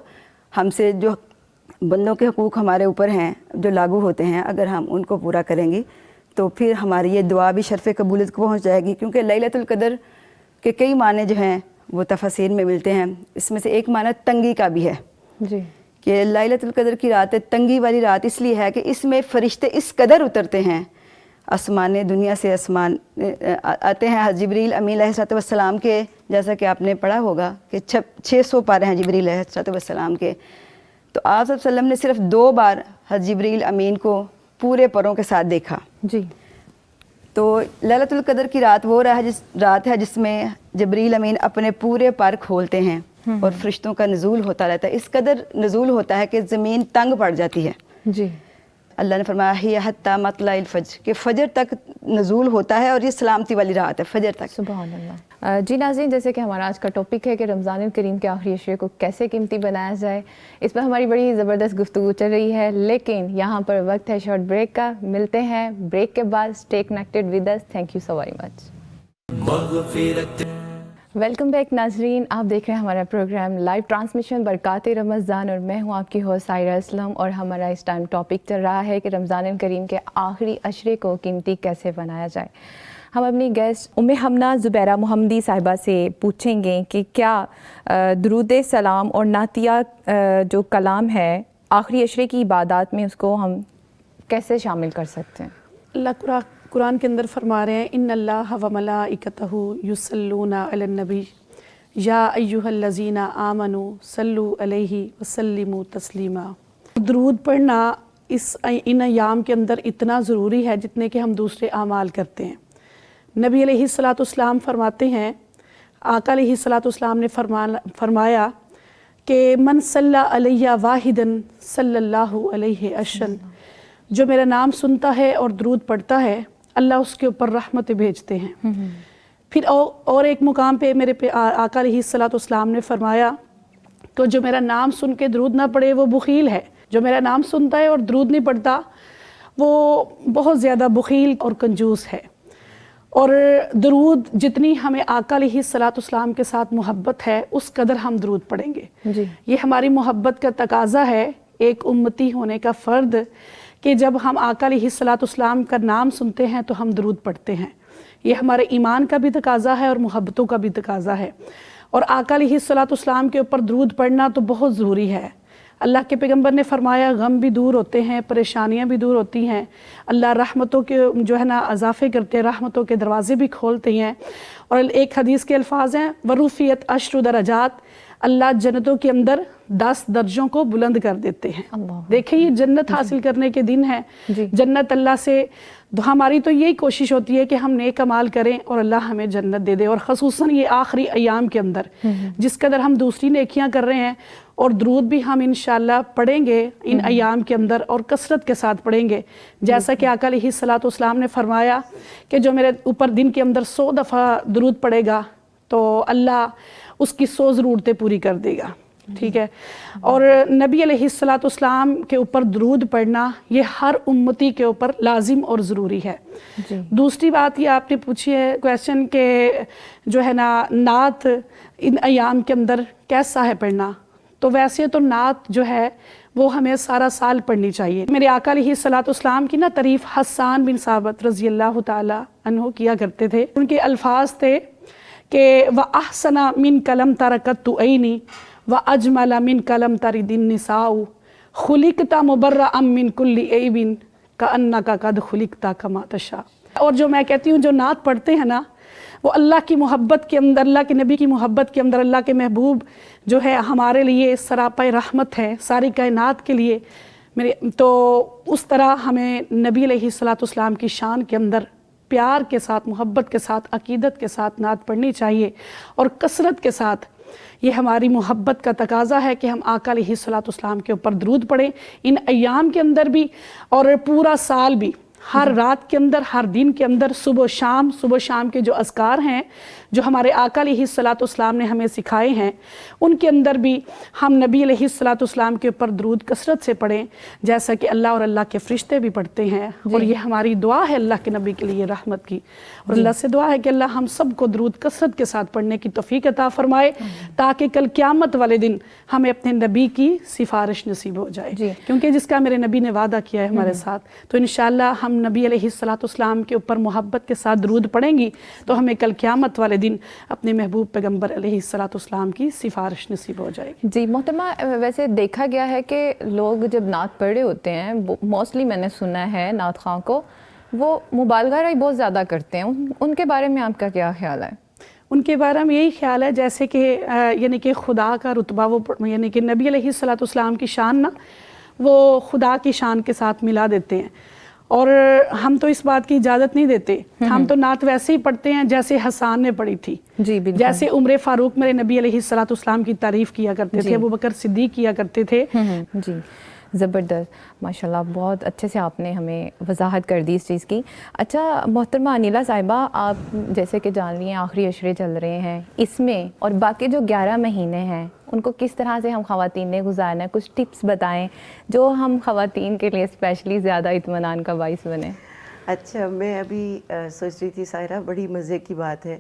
ہم سے, جو بندوں کے حقوق ہمارے اوپر ہیں جو لاگو ہوتے ہیں, اگر ہم ان کو پورا کریں گے تو پھر ہماری یہ دعا بھی شرف قبولیت کو پہنچ جائے گی. کیونکہ لیلۃ القدر کے کئی معنی جو ہیں وہ تفاسیر میں ملتے ہیں. اس میں سے ایک معنی تنگی کا بھی ہے کہ لیلۃ القدر کی رات تنگی والی رات اس لیے ہے کہ اس میں فرشتے اس قدر اترتے ہیں آسمان دنیا سے, آسمان آتے ہیں جبریل امین علیہ السلام کے, جیسا کہ آپ نے پڑھا ہوگا کہ 600 پارے ہیں جبریل علیہ السلام کے. تو آپ صلی اللہ علیہ وسلم نے صرف 2 بار حضرت جبریل امین کو پورے پروں کے ساتھ دیکھا. تو لیلۃ القدر کی رات وہ رات ہے جس میں جبریل امین اپنے پورے پر کھولتے ہیں اور فرشتوں کا نزول ہوتا رہتا ہے. اس قدر نزول ہوتا ہے کہ زمین تنگ پڑ جاتی ہے. اللہ نے فرمایا ہی حتی مطلع الفجر, کہ فجر تک نزول ہوتا ہے, اور یہ سلامتی والی رات ہے فجر تک. سبحان اللہ. جی ناظرین, جیسے کہ ہمارا آج کا ٹاپک ہے کہ رمضان الکریم کے آخری عشرے کو کیسے قیمتی بنایا جائے, اس پر ہماری بڑی زبردست گفتگو چل رہی ہے, لیکن یہاں پر وقت ہے شارٹ بریک کا. ملتے ہیں بریک کے بعد. Stay connected with us. Thank you so very much. Welcome back ناظرین, آپ دیکھ رہے ہیں ہمارا پروگرام لائیو ٹرانسمیشن برکات رمضان, اور میں ہوں آپ کی ہوسٹ سائرہ اسلم, اور ہمارا اس ٹائم ٹاپک چل رہا ہے کہ رمضان الکریم کے آخری عشرے کو قیمتی کیسے بنایا جائے. ہم اپنی گیسٹ حمنہ زبیرہ محمدی صاحبہ سے پوچھیں گے کہ کیا درود سلام اور نعتیہ جو کلام ہے آخری عشرے کی عبادات میں اس کو ہم کیسے شامل کر سکتے ہیں؟ اللہ قرآن کے اندر فرما رہے ہیں ان اللہ و ملائکتہ یصلون علی النبی یا ایھا الذین آمنوا صلوا علیہ وسلموا تسلیما. درود پڑھنا ان ایام کے اندر اتنا ضروری ہے جتنے کہ ہم دوسرے اعمال کرتے ہیں. نبی علیہ الصلوۃ والسلام فرماتے ہیں، آقا علیہ الصلوۃ والسلام نے فرمایا کہ من صلی علیہ واحدا صلی اللہ علیہ عشرا، جو میرا نام سنتا ہے اور درود پڑھتا ہے اللہ اس کے اوپر رحمتیں بھیجتے ہیں. پھر اور ایک مقام پہ میرے آقا علیہ الصلوۃ والسلام نے فرمایا کہ جو میرا نام سن کے درود نہ پڑھے وہ بخیل ہے. جو میرا نام سنتا ہے اور درود نہیں پڑھتا وہ بہت زیادہ بخیل اور کنجوس ہے. اور درود جتنی ہمیں آقا علیہ الصلوۃ والسلام کے ساتھ محبت ہے اس قدر ہم درود پڑھیں گے. یہ ہماری محبت کا تقاضا ہے، ایک امتی ہونے کا فرد، کہ جب ہم آقا علیہ الصلوۃ والسلام کا نام سنتے ہیں تو ہم درود پڑھتے ہیں. یہ ہمارے ایمان کا بھی تقاضا ہے اور محبتوں کا بھی تقاضا ہے. اور آقا علیہ الصلوۃ والسلام کے اوپر درود پڑھنا تو بہت ضروری ہے. اللہ کے پیغمبر نے فرمایا غم بھی دور ہوتے ہیں، پریشانیاں بھی دور ہوتی ہیں، اللہ رحمتوں کے جو ہے نا اضافے کرتے ہیں، رحمتوں کے دروازے بھی کھولتے ہیں. اور ایک حدیث کے الفاظ ہیں ورفعت 10 درجات، اللہ جنتوں کے اندر 10 درجوں کو بلند کر دیتے ہیں. دیکھیں یہ جنت حاصل کرنے کے دن ہے. جنت اللہ سے ہماری تو یہی کوشش ہوتی ہے کہ ہم نیک اعمال کریں اور اللہ ہمیں جنت دے دے. اور خصوصاً یہ آخری ایام کے اندر جس قدر ہم دوسری نیکیاں کر رہے ہیں اور درود بھی ہم انشاءاللہ پڑھیں گے ان ایام کے اندر اور کثرت کے ساتھ پڑھیں گے. جیسا کہ آقا علیہ الصلوۃ والسلام نے فرمایا کہ جو میرے اوپر دن کے اندر 100 دفعہ درود پڑھے گا تو اللہ اس کی 100 ضرورتیں پوری کر دے گا. ٹھیک ہے. اور نبی علیہ الصلوۃ والسلام کے اوپر درود پڑھنا یہ ہر امتی کے اوپر لازم اور ضروری ہے. دوسری بات یہ آپ نے پوچھی ہے کویسچن کہ جو ہے نا نعت ان ایام کے اندر کیسا ہے پڑھنا. تو ویسے تو نعت جو ہے وہ ہمیں سارا سال پڑھنی چاہیے. میرے آقا علیہ الصلوۃ والسلام کی نا تعریف حسان بن ثابت رضی اللہ تعالی عنہ کیا کرتے تھے. ان کے الفاظ تھے کہ وَأَحْسَنَ مِنْكَ لَمْ تَرَكَتُّ عَيْنِي وَأَجْمَلَ مِنْكَ لَمْ تَرِدِ النِّسَاءُ خُلِقْتَ مُبَرَّأً مِنْ كُلِّ عَيْبٍ كَأَنَّكَ قَدْ خُلِقْتَ كَمَا تَشَاءُ. اور جو میں کہتی ہوں جو نعت پڑھتے ہیں نا وہ اللہ کی محبت کے اندر، اللہ کے نبی کی محبت کے اندر، اللہ کے محبوب جو ہے ہمارے لیے سراپا رحمت ہے ساری کائنات کے لیے. تو اس طرح ہمیں نبی علیہ الصلوۃ والسلام کی شان کے اندر پیار کے ساتھ، محبت کے ساتھ، عقیدت کے ساتھ نعت پڑھنی چاہیے اور کثرت کے ساتھ. یہ ہماری محبت کا تقاضا ہے کہ ہم آقا علیہ الصلوۃ والسلام کے اوپر درود پڑھیں ان ایام کے اندر بھی اور پورا سال بھی، ہر رات کے اندر، ہر دن کے اندر، صبح و شام کے جو اذکار ہیں جو ہمارے آقا علیہ الصلوۃ والسلام نے ہمیں سکھائے ہیں ان کے اندر بھی ہم نبی علیہ الصلوۃ والسلام کے اوپر درود کثرت سے پڑھیں جیسا کہ اللہ اور اللہ کے فرشتے بھی پڑھتے ہیں. اور یہ ہماری دعا ہے اللہ کے نبی کے لیے رحمت کی. اور اللہ سے دعا ہے کہ اللہ ہم سب کو درود کثرت کے ساتھ پڑھنے کی توفیق عطا فرمائے تاکہ کل قیامت والے دن ہمیں اپنے نبی کی سفارش نصیب ہو جائے. کیونکہ جس کا میرے نبی نے وعدہ کیا ہے ہمارے ساتھ، تو انشاءاللہ ہم نبی علیہ الصلوۃ والسلام کے اوپر محبت کے ساتھ درود پڑھیں گی تو ہمیں کل قیامت والے دن اپنے محبوب پیغمبر علیہ الصلوۃ والسلام کی سفارش نصیب ہو جائے گی. جی محترمہ، ویسے دیکھا گیا ہے کہ لوگ جب نعت پڑھ رہے ہوتے ہیں موسٹلی میں نے سنا ہے نعت خواں کو وہ مبالغہ رائی بہت زیادہ کرتے ہیں. ان کے بارے میں آپ کا کیا خیال ہے؟ ان کے بارے میں یہی خیال ہے جیسے کہ یعنی کہ خدا کا رتبہ وہ یعنی کہ نبی علیہ الصلوۃ والسلام کی شان نا وہ خدا کی شان کے ساتھ ملا دیتے ہیں. اور ہم تو اس بات کی اجازت نہیں دیتے. ہم تو نعت ویسے ہی پڑھتے ہیں جیسے حسان نے پڑھی تھی. جی بالکل. جیسے عمر فاروق میرے نبی علیہ الصلوۃ والسلام کی تعریف کیا کرتے تھے، ابوبکر صدیق کیا کرتے تھے. جی زبردست، ماشاءاللہ بہت اچھے سے آپ نے ہمیں وضاحت کر دی اس چیز کی. اچھا محترمہ انیلہ صاحبہ، آپ جیسے کہ جان رہی ہیں آخری عشرے چل رہے ہیں، اس میں اور باقی جو 11 مہینے ہیں ان کو کس طرح سے ہم خواتین نے گزارنا ہے؟ کچھ ٹپس بتائیں جو ہم خواتین کے لیے اسپیشلی زیادہ اطمینان کا باعث بنے. اچھا، میں ابھی سوچ رہی تھی سائرہ، بڑی مزے کی بات ہے،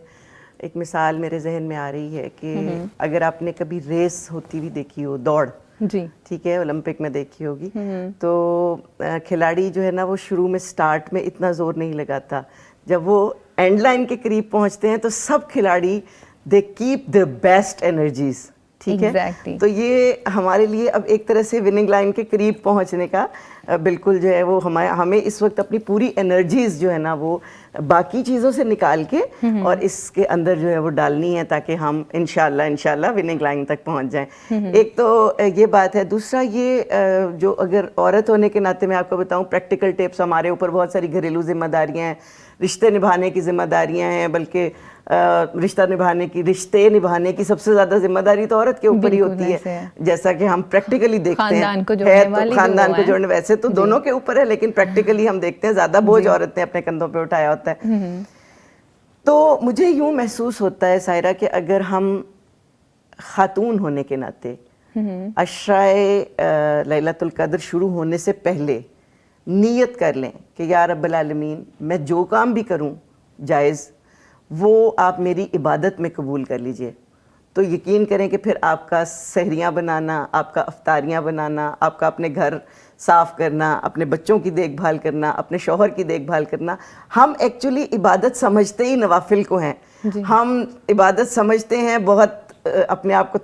ایک مثال میرے ذہن میں آ رہی ہے کہ اگر آپ نے کبھی ریس ہوتی ہوئی دیکھی ہو، دوڑ، جی ٹھیک ہے، اولمپک میں دیکھی ہوگی، تو کھلاڑی جو ہے نا وہ شروع میں سٹارٹ میں اتنا زور نہیں لگاتا. جب وہ اینڈ لائن کے قریب پہنچتے ہیں تو سب کھلاڑی they keep the best energies, ٹھیک ہے. تو یہ ہمارے لیے اب ایک طرح سے وننگ لائن کے قریب پہنچنے کا بالکل جو ہے وہ ہمیں اس وقت اپنی پوری انرجیز جو ہے نا وہ باقی چیزوں سے نکال کے اور اس کے اندر جو ہے وہ ڈالنی ہے تاکہ ہم انشاءاللہ وننگ لائن تک پہنچ جائیں. ایک تو یہ بات ہے. دوسرا یہ جو اگر عورت ہونے کے ناطے میں آپ کو بتاؤں, پریکٹیکل ٹپس ہمارے اوپر بہت ساری گھریلو ذمہ داریاں ہیں, رشتے نبھانے کی ذمہ داریاں ہیں, بلکہ رشتے نبھانے کی سب سے زیادہ ذمہ داری تو عورت کے اوپر ہی ہوتی ہے, جیسا کہ ہم پریکٹیکلی دیکھتے ہیں. خاندان کو جوڑنے ویسے تو دونوں کے اوپر ہے, لیکن پریکٹیکلی ہم دیکھتے ہیں زیادہ بوجھ عورت نے اپنے کندھوں پہ اٹھایا ہوتا ہے. تو مجھے یوں محسوس ہوتا ہے سائرہ کہ اگر ہم خاتون ہونے کے ناطے عشرائے لیلۃ القدر شروع ہونے سے پہلے نیت کر لیں کہ یا رب العالمین میں جو کام بھی کروں جائز وہ آپ میری عبادت میں قبول کر لیجئے, تو یقین کریں کہ پھر آپ کا سحریاں بنانا, آپ کا افطاریاں بنانا, آپ کا اپنے گھر صاف کرنا, اپنے بچوں کی دیکھ بھال کرنا, اپنے شوہر کی دیکھ بھال کرنا, ہم ایکچولی عبادت سمجھتے ہی نوافل کو ہیں. ہم عبادت سمجھتے ہیں بہت اپنے آپ کو.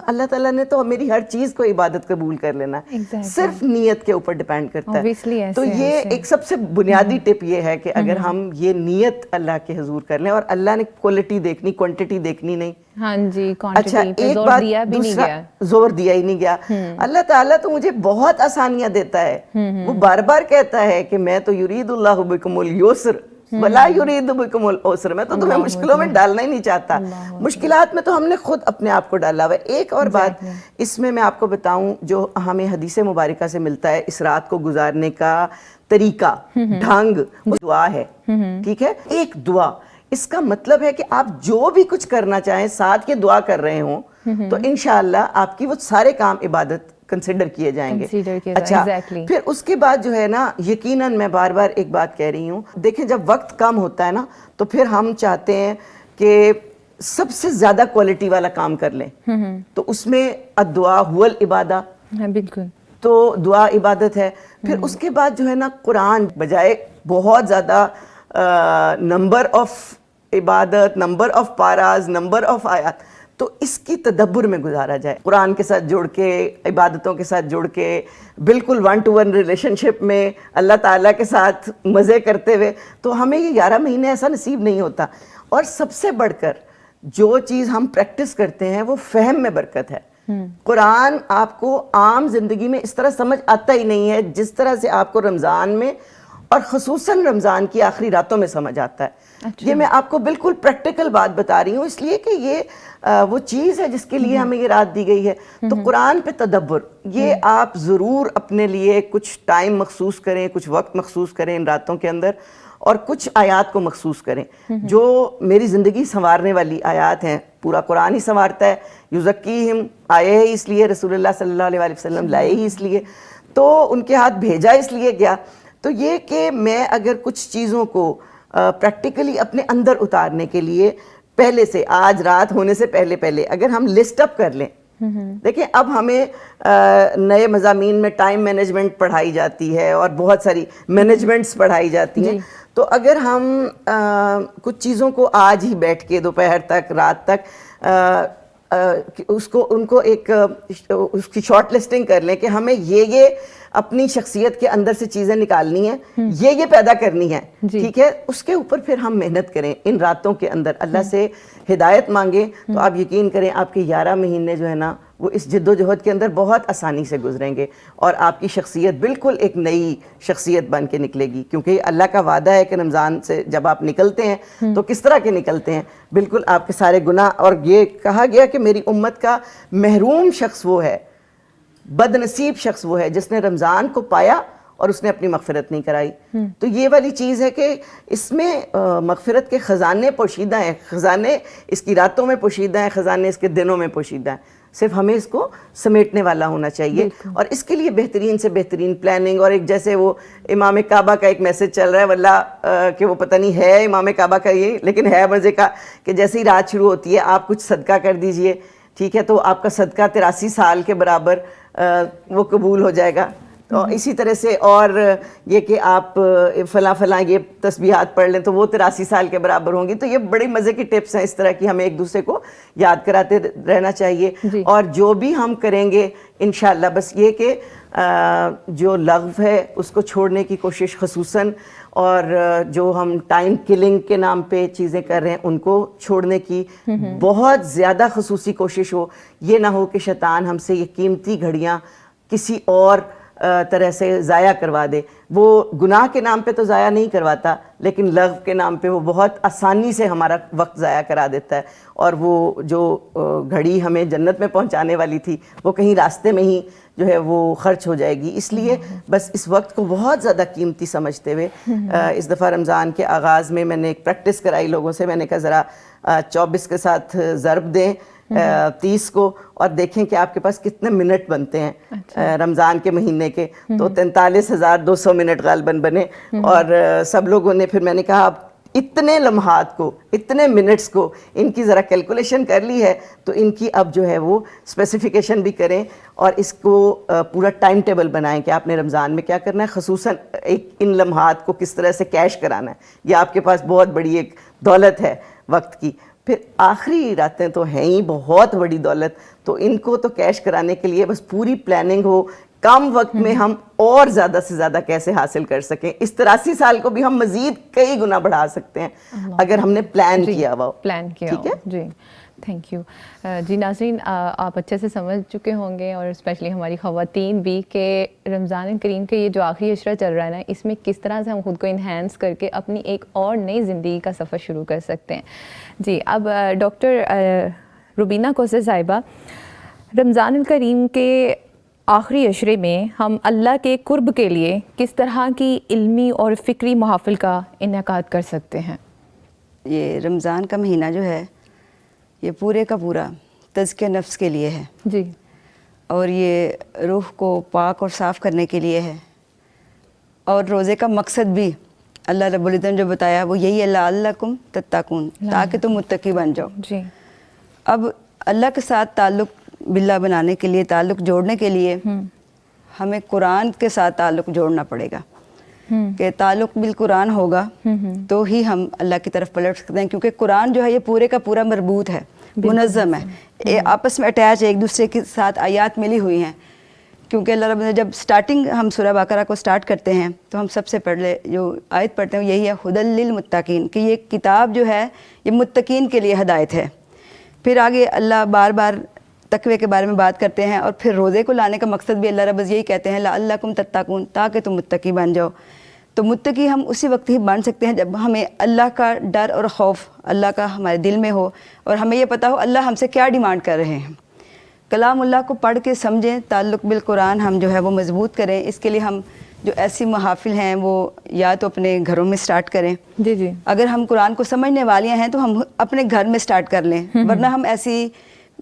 اللہ تعالیٰ نے تو میری ہر چیز کو عبادت قبول کر لینا ہے, صرف نیت کے اوپر ڈیپینڈ کرتا ہے. تو یہ ایک سب سے بنیادی ٹپ یہ ہے کہ اگر ہم یہ نیت اللہ کے حضور کر لیں, اور اللہ نے کوالٹی دیکھنی, کوانٹٹی دیکھنی نہیں. ہاں جی, اچھا ایک بات, دوسرا زور دیا ہی نہیں گیا. اللہ تعالیٰ تو مجھے بہت آسانیاں دیتا ہے, وہ بار بار کہتا ہے کہ میں تو یرید اللہ بکم اليسر ولا یرید بکم العسر, میں تو تمہیں مشکلوں میں ڈالنا ہی نہیں چاہتا. مشکلات میں تو ہم نے خود اپنے آپ کو ڈالا ہوا ہے. ایک اور بات اس میں آپ کو بتاؤں جو ہمیں حدیث مبارکہ سے ملتا ہے, اس رات کو گزارنے کا طریقہ, ڈھنگ, دعا ہے, ٹھیک ہے. ایک دعا, اس کا مطلب ہے کہ آپ جو بھی کچھ کرنا چاہیں ساتھ کے دعا کر رہے ہوں تو انشاءاللہ آپ کی وہ سارے کام عبادت کنسیڈر کیے جائیں گے. اچھا پھر اس کے بعد جو ہے نا, یقیناً میں بار بار ایک بات کہہ رہی ہوں, دیکھیں جب وقت کم ہوتا ہے نا تو پھر ہم چاہتے ہیں کہ سب سے زیادہ کوالٹی والا کام کر لیں, تو اس میں الدعاء هو العبادہ, بالکل, تو دعا عبادت ہے. پھر اس کے بعد جو ہے نا قرآن بجائے بہت زیادہ نمبر آف عبادت, نمبر آف پاراز, نمبر آف آیات, تو اس کی تدبر میں گزارا جائے, قرآن کے ساتھ جڑ کے, عبادتوں کے ساتھ جڑ کے, بالکل 1-to-1 ریلیشن شپ میں اللہ تعالیٰ کے ساتھ مزے کرتے ہوئے. تو ہمیں یہ 11 مہینے ایسا نصیب نہیں ہوتا. اور سب سے بڑھ کر جو چیز ہم پریکٹس کرتے ہیں وہ فہم میں برکت ہے. قرآن آپ کو عام زندگی میں اس طرح سمجھ آتا ہی نہیں ہے جس طرح سے آپ کو رمضان میں اور خصوصاً رمضان کی آخری راتوں میں سمجھ آتا ہے. یہ میں آپ کو بالکل پریکٹیکل بات بتا رہی ہوں, اس لیے کہ یہ وہ چیز ہے جس کے لیے ہمیں یہ رات دی گئی ہے. تو قرآن پہ تدبر, یہ آپ ضرور اپنے لیے کچھ ٹائم مخصوص کریں, کچھ وقت مخصوص کریں ان راتوں کے اندر, اور کچھ آیات کو مخصوص کریں جو میری زندگی سنوارنے والی آیات ہیں. پورا قرآن ہی سنوارتا ہے. یزکیہم آئے ہی اس لیے, رسول اللہ صلی اللہ علیہ وسلم لائے ہی اس لیے, تو ان کے ہاتھ بھیجا اس لیے گیا. تو یہ کہ میں اگر کچھ چیزوں کو پریکٹیکلی اپنے اندر اتارنے کے لیے پہلے سے, آج رات ہونے سے پہلے اگر ہم لسٹ اپ کر لیں. دیکھیں اب ہمیں نئے مضامین میں ٹائم مینجمنٹ پڑھائی جاتی ہے اور بہت ساری مینجمنٹس پڑھائی جاتی ہیں. تو اگر ہم کچھ چیزوں کو آج ہی بیٹھ کے دوپہر تک, رات تک ان کو ایک اس کی شارٹ لسٹنگ کر لیں کہ ہمیں یہ اپنی شخصیت کے اندر سے چیزیں نکالنی ہیں, یہ پیدا کرنی ہے, ٹھیک ہے. اس کے اوپر پھر ہم محنت کریں ان راتوں کے اندر, اللہ سے ہدایت مانگیں, تو آپ یقین کریں آپ کے 11 مہینے جو ہے نا وہ اس جد و جہد کے اندر بہت آسانی سے گزریں گے, اور آپ کی شخصیت بالکل ایک نئی شخصیت بن کے نکلے گی. کیونکہ اللہ کا وعدہ ہے کہ رمضان سے جب آپ نکلتے ہیں تو کس طرح کے نکلتے ہیں, بالکل آپ کے سارے گناہ, اور یہ کہا گیا کہ میری امت کا محروم شخص وہ ہے, بد نصیب شخص وہ ہے جس نے رمضان کو پایا اور اس نے اپنی مغفرت نہیں کرائی. تو یہ والی چیز ہے کہ اس میں مغفرت کے خزانے پوشیدہ ہیں, خزانے اس کی راتوں میں پوشیدہ ہیں, خزانے اس کے دنوں میں پوشیدہ ہیں. صرف ہمیں اس کو سمیٹنے والا ہونا چاہیے, اور اس کے لیے بہترین سے بہترین پلاننگ. اور ایک جیسے وہ امام کعبہ کا ایک میسج چل رہا ہے, واللہ کہ وہ پتہ نہیں ہے امام کعبہ کا یہ, لیکن ہے مزے کا, کہ جیسے ہی رات شروع ہوتی ہے آپ کچھ صدقہ کر دیجئے, ٹھیک ہے, تو آپ کا صدقہ 83 سال کے برابر وہ قبول ہو جائے گا. اسی طرح سے اور یہ کہ آپ فلاں فلاں یہ تسبیحات پڑھ لیں تو وہ 83 سال کے برابر ہوں گی. تو یہ بڑی مزے کی ٹپس ہیں اس طرح کی, ہمیں ایک دوسرے کو یاد کراتے رہنا چاہیے. اور جو بھی ہم کریں گے انشاءاللہ بس یہ کہ جو لغو ہے اس کو چھوڑنے کی کوشش خصوصاً, اور جو ہم ٹائم کلنگ کے نام پہ چیزیں کر رہے ہیں ان کو چھوڑنے کی بہت زیادہ خصوصی کوشش ہو. یہ نہ ہو کہ شیطان ہم سے یہ قیمتی گھڑیاں کسی اور طرح سے ضائع کروا دے. وہ گناہ کے نام پہ تو ضائع نہیں کرواتا, لیکن لغو کے نام پہ وہ بہت آسانی سے ہمارا وقت ضائع کرا دیتا ہے, اور وہ جو گھڑی ہمیں جنت میں پہنچانے والی تھی وہ کہیں راستے میں ہی جو ہے وہ خرچ ہو جائے گی. اس لیے بس اس وقت کو بہت زیادہ قیمتی سمجھتے ہوئے اس دفعہ رمضان کے آغاز میں نے ایک پریکٹس کرائی لوگوں سے. میں نے کہا ذرا 24 کے ساتھ ضرب دیں 30 کو اور دیکھیں کہ آپ کے پاس کتنے منٹ بنتے ہیں رمضان کے مہینے کے. تو 43,200 منٹ غالباً بنے, اور سب لوگوں نے پھر میں نے کہا اب اتنے لمحات کو, اتنے منٹس کو ان کی ذرا کیلکولیشن کر لی ہے تو ان کی اب جو ہے وہ اسپیسیفیکیشن بھی کریں, اور اس کو پورا ٹائم ٹیبل بنائیں کہ آپ نے رمضان میں کیا کرنا ہے, خصوصاً ایک ان لمحات کو کس طرح سے کیش کرانا ہے. یہ آپ کے پاس بہت بڑی ایک دولت ہے وقت کی. پھر آخری راتیں تو ہیں ہی بہت بڑی دولت, تو ان کو تو کیش کرانے کے لیے بس پوری پلاننگ ہو, کم وقت میں ہم اور زیادہ سے زیادہ کیسے حاصل کر سکیں. اس 83 سال کو بھی ہم مزید کئی گنا بڑھا سکتے ہیں اگر ہم نے پلان کیا ہوا. ٹھیک ہے جی, تھینک یو. جی ناظرین, آپ اچھے سے سمجھ چکے ہوں گے, اور اسپیشلی ہماری خواتین بھی, کہ رمضان کریم کے یہ جو آخری عشرہ چل رہا ہے نا, اس میں کس طرح سے ہم خود کو انہینس کر کے اپنی ایک اور نئی زندگی کا سفر شروع کر سکتے ہیں. جی اب ڈاکٹر روبینہ کوثر صاحبہ, رمضان الکریم کے آخری عشرے میں ہم اللہ کے قرب کے لیے کس طرح کی علمی اور فکری محافل کا انعقاد کر سکتے ہیں؟ یہ رمضان کا مہینہ جو ہے یہ پورے کا پورا تزکیہ نفس کے لیے ہے جی, اور یہ روح کو پاک اور صاف کرنے کے لیے ہے. اور روزے کا مقصد بھی اللہ رب العزت نے جو بتایا وہ یہی ہے, لعلکم تتقون, تاکہ تم متقی بن جاؤ. جی اب اللہ کے ساتھ تعلق باللہ بنانے کے لیے, تعلق جوڑنے کے لیے ہمیں قرآن کے ساتھ تعلق جوڑنا پڑے گا, کہ تعلق بالقرآن ہوگا تو ہی ہم اللہ کی طرف پلٹ سکتے ہیں. کیونکہ قرآن جو ہے یہ پورے کا پورا مربوط ہے, منظم ہے, آپس میں اٹیچ ہے, ایک دوسرے کے ساتھ آیات ملی ہوئی ہیں. کیونکہ اللہ رب نے جب سٹارٹنگ ہم سورہ بقرہ کو سٹارٹ کرتے ہیں تو ہم سب سے پہلے جو آیت پڑھتے ہیں یہی ہے, ھدی للمتقین, کہ یہ کتاب جو ہے یہ متقین کے لیے ہدایت ہے. پھر آگے اللہ بار بار تقوی کے بارے میں بات کرتے ہیں, اور پھر روزے کو لانے کا مقصد بھی اللہ رب یہی کہتے ہیں, لعلکم تتقون, تاکہ تم متقی بن جاؤ. تو متقی ہم اسی وقت ہی بن سکتے ہیں جب ہمیں اللہ کا ڈر اور خوف اللہ کا ہمارے دل میں ہو, اور ہمیں یہ پتہ ہو اللہ ہم سے کیا ڈیمانڈ کر رہے ہیں. کلام اللہ کو پڑھ کے سمجھیں, تعلق بالقرآن ہم جو ہے وہ مضبوط کریں. اس کے لیے ہم جو ایسی محافل ہیں وہ یا تو اپنے گھروں میں سٹارٹ کریں. جی جی, اگر ہم قرآن کو سمجھنے والیاں ہیں تو ہم اپنے گھر میں سٹارٹ کر لیں, ورنہ ہم ایسی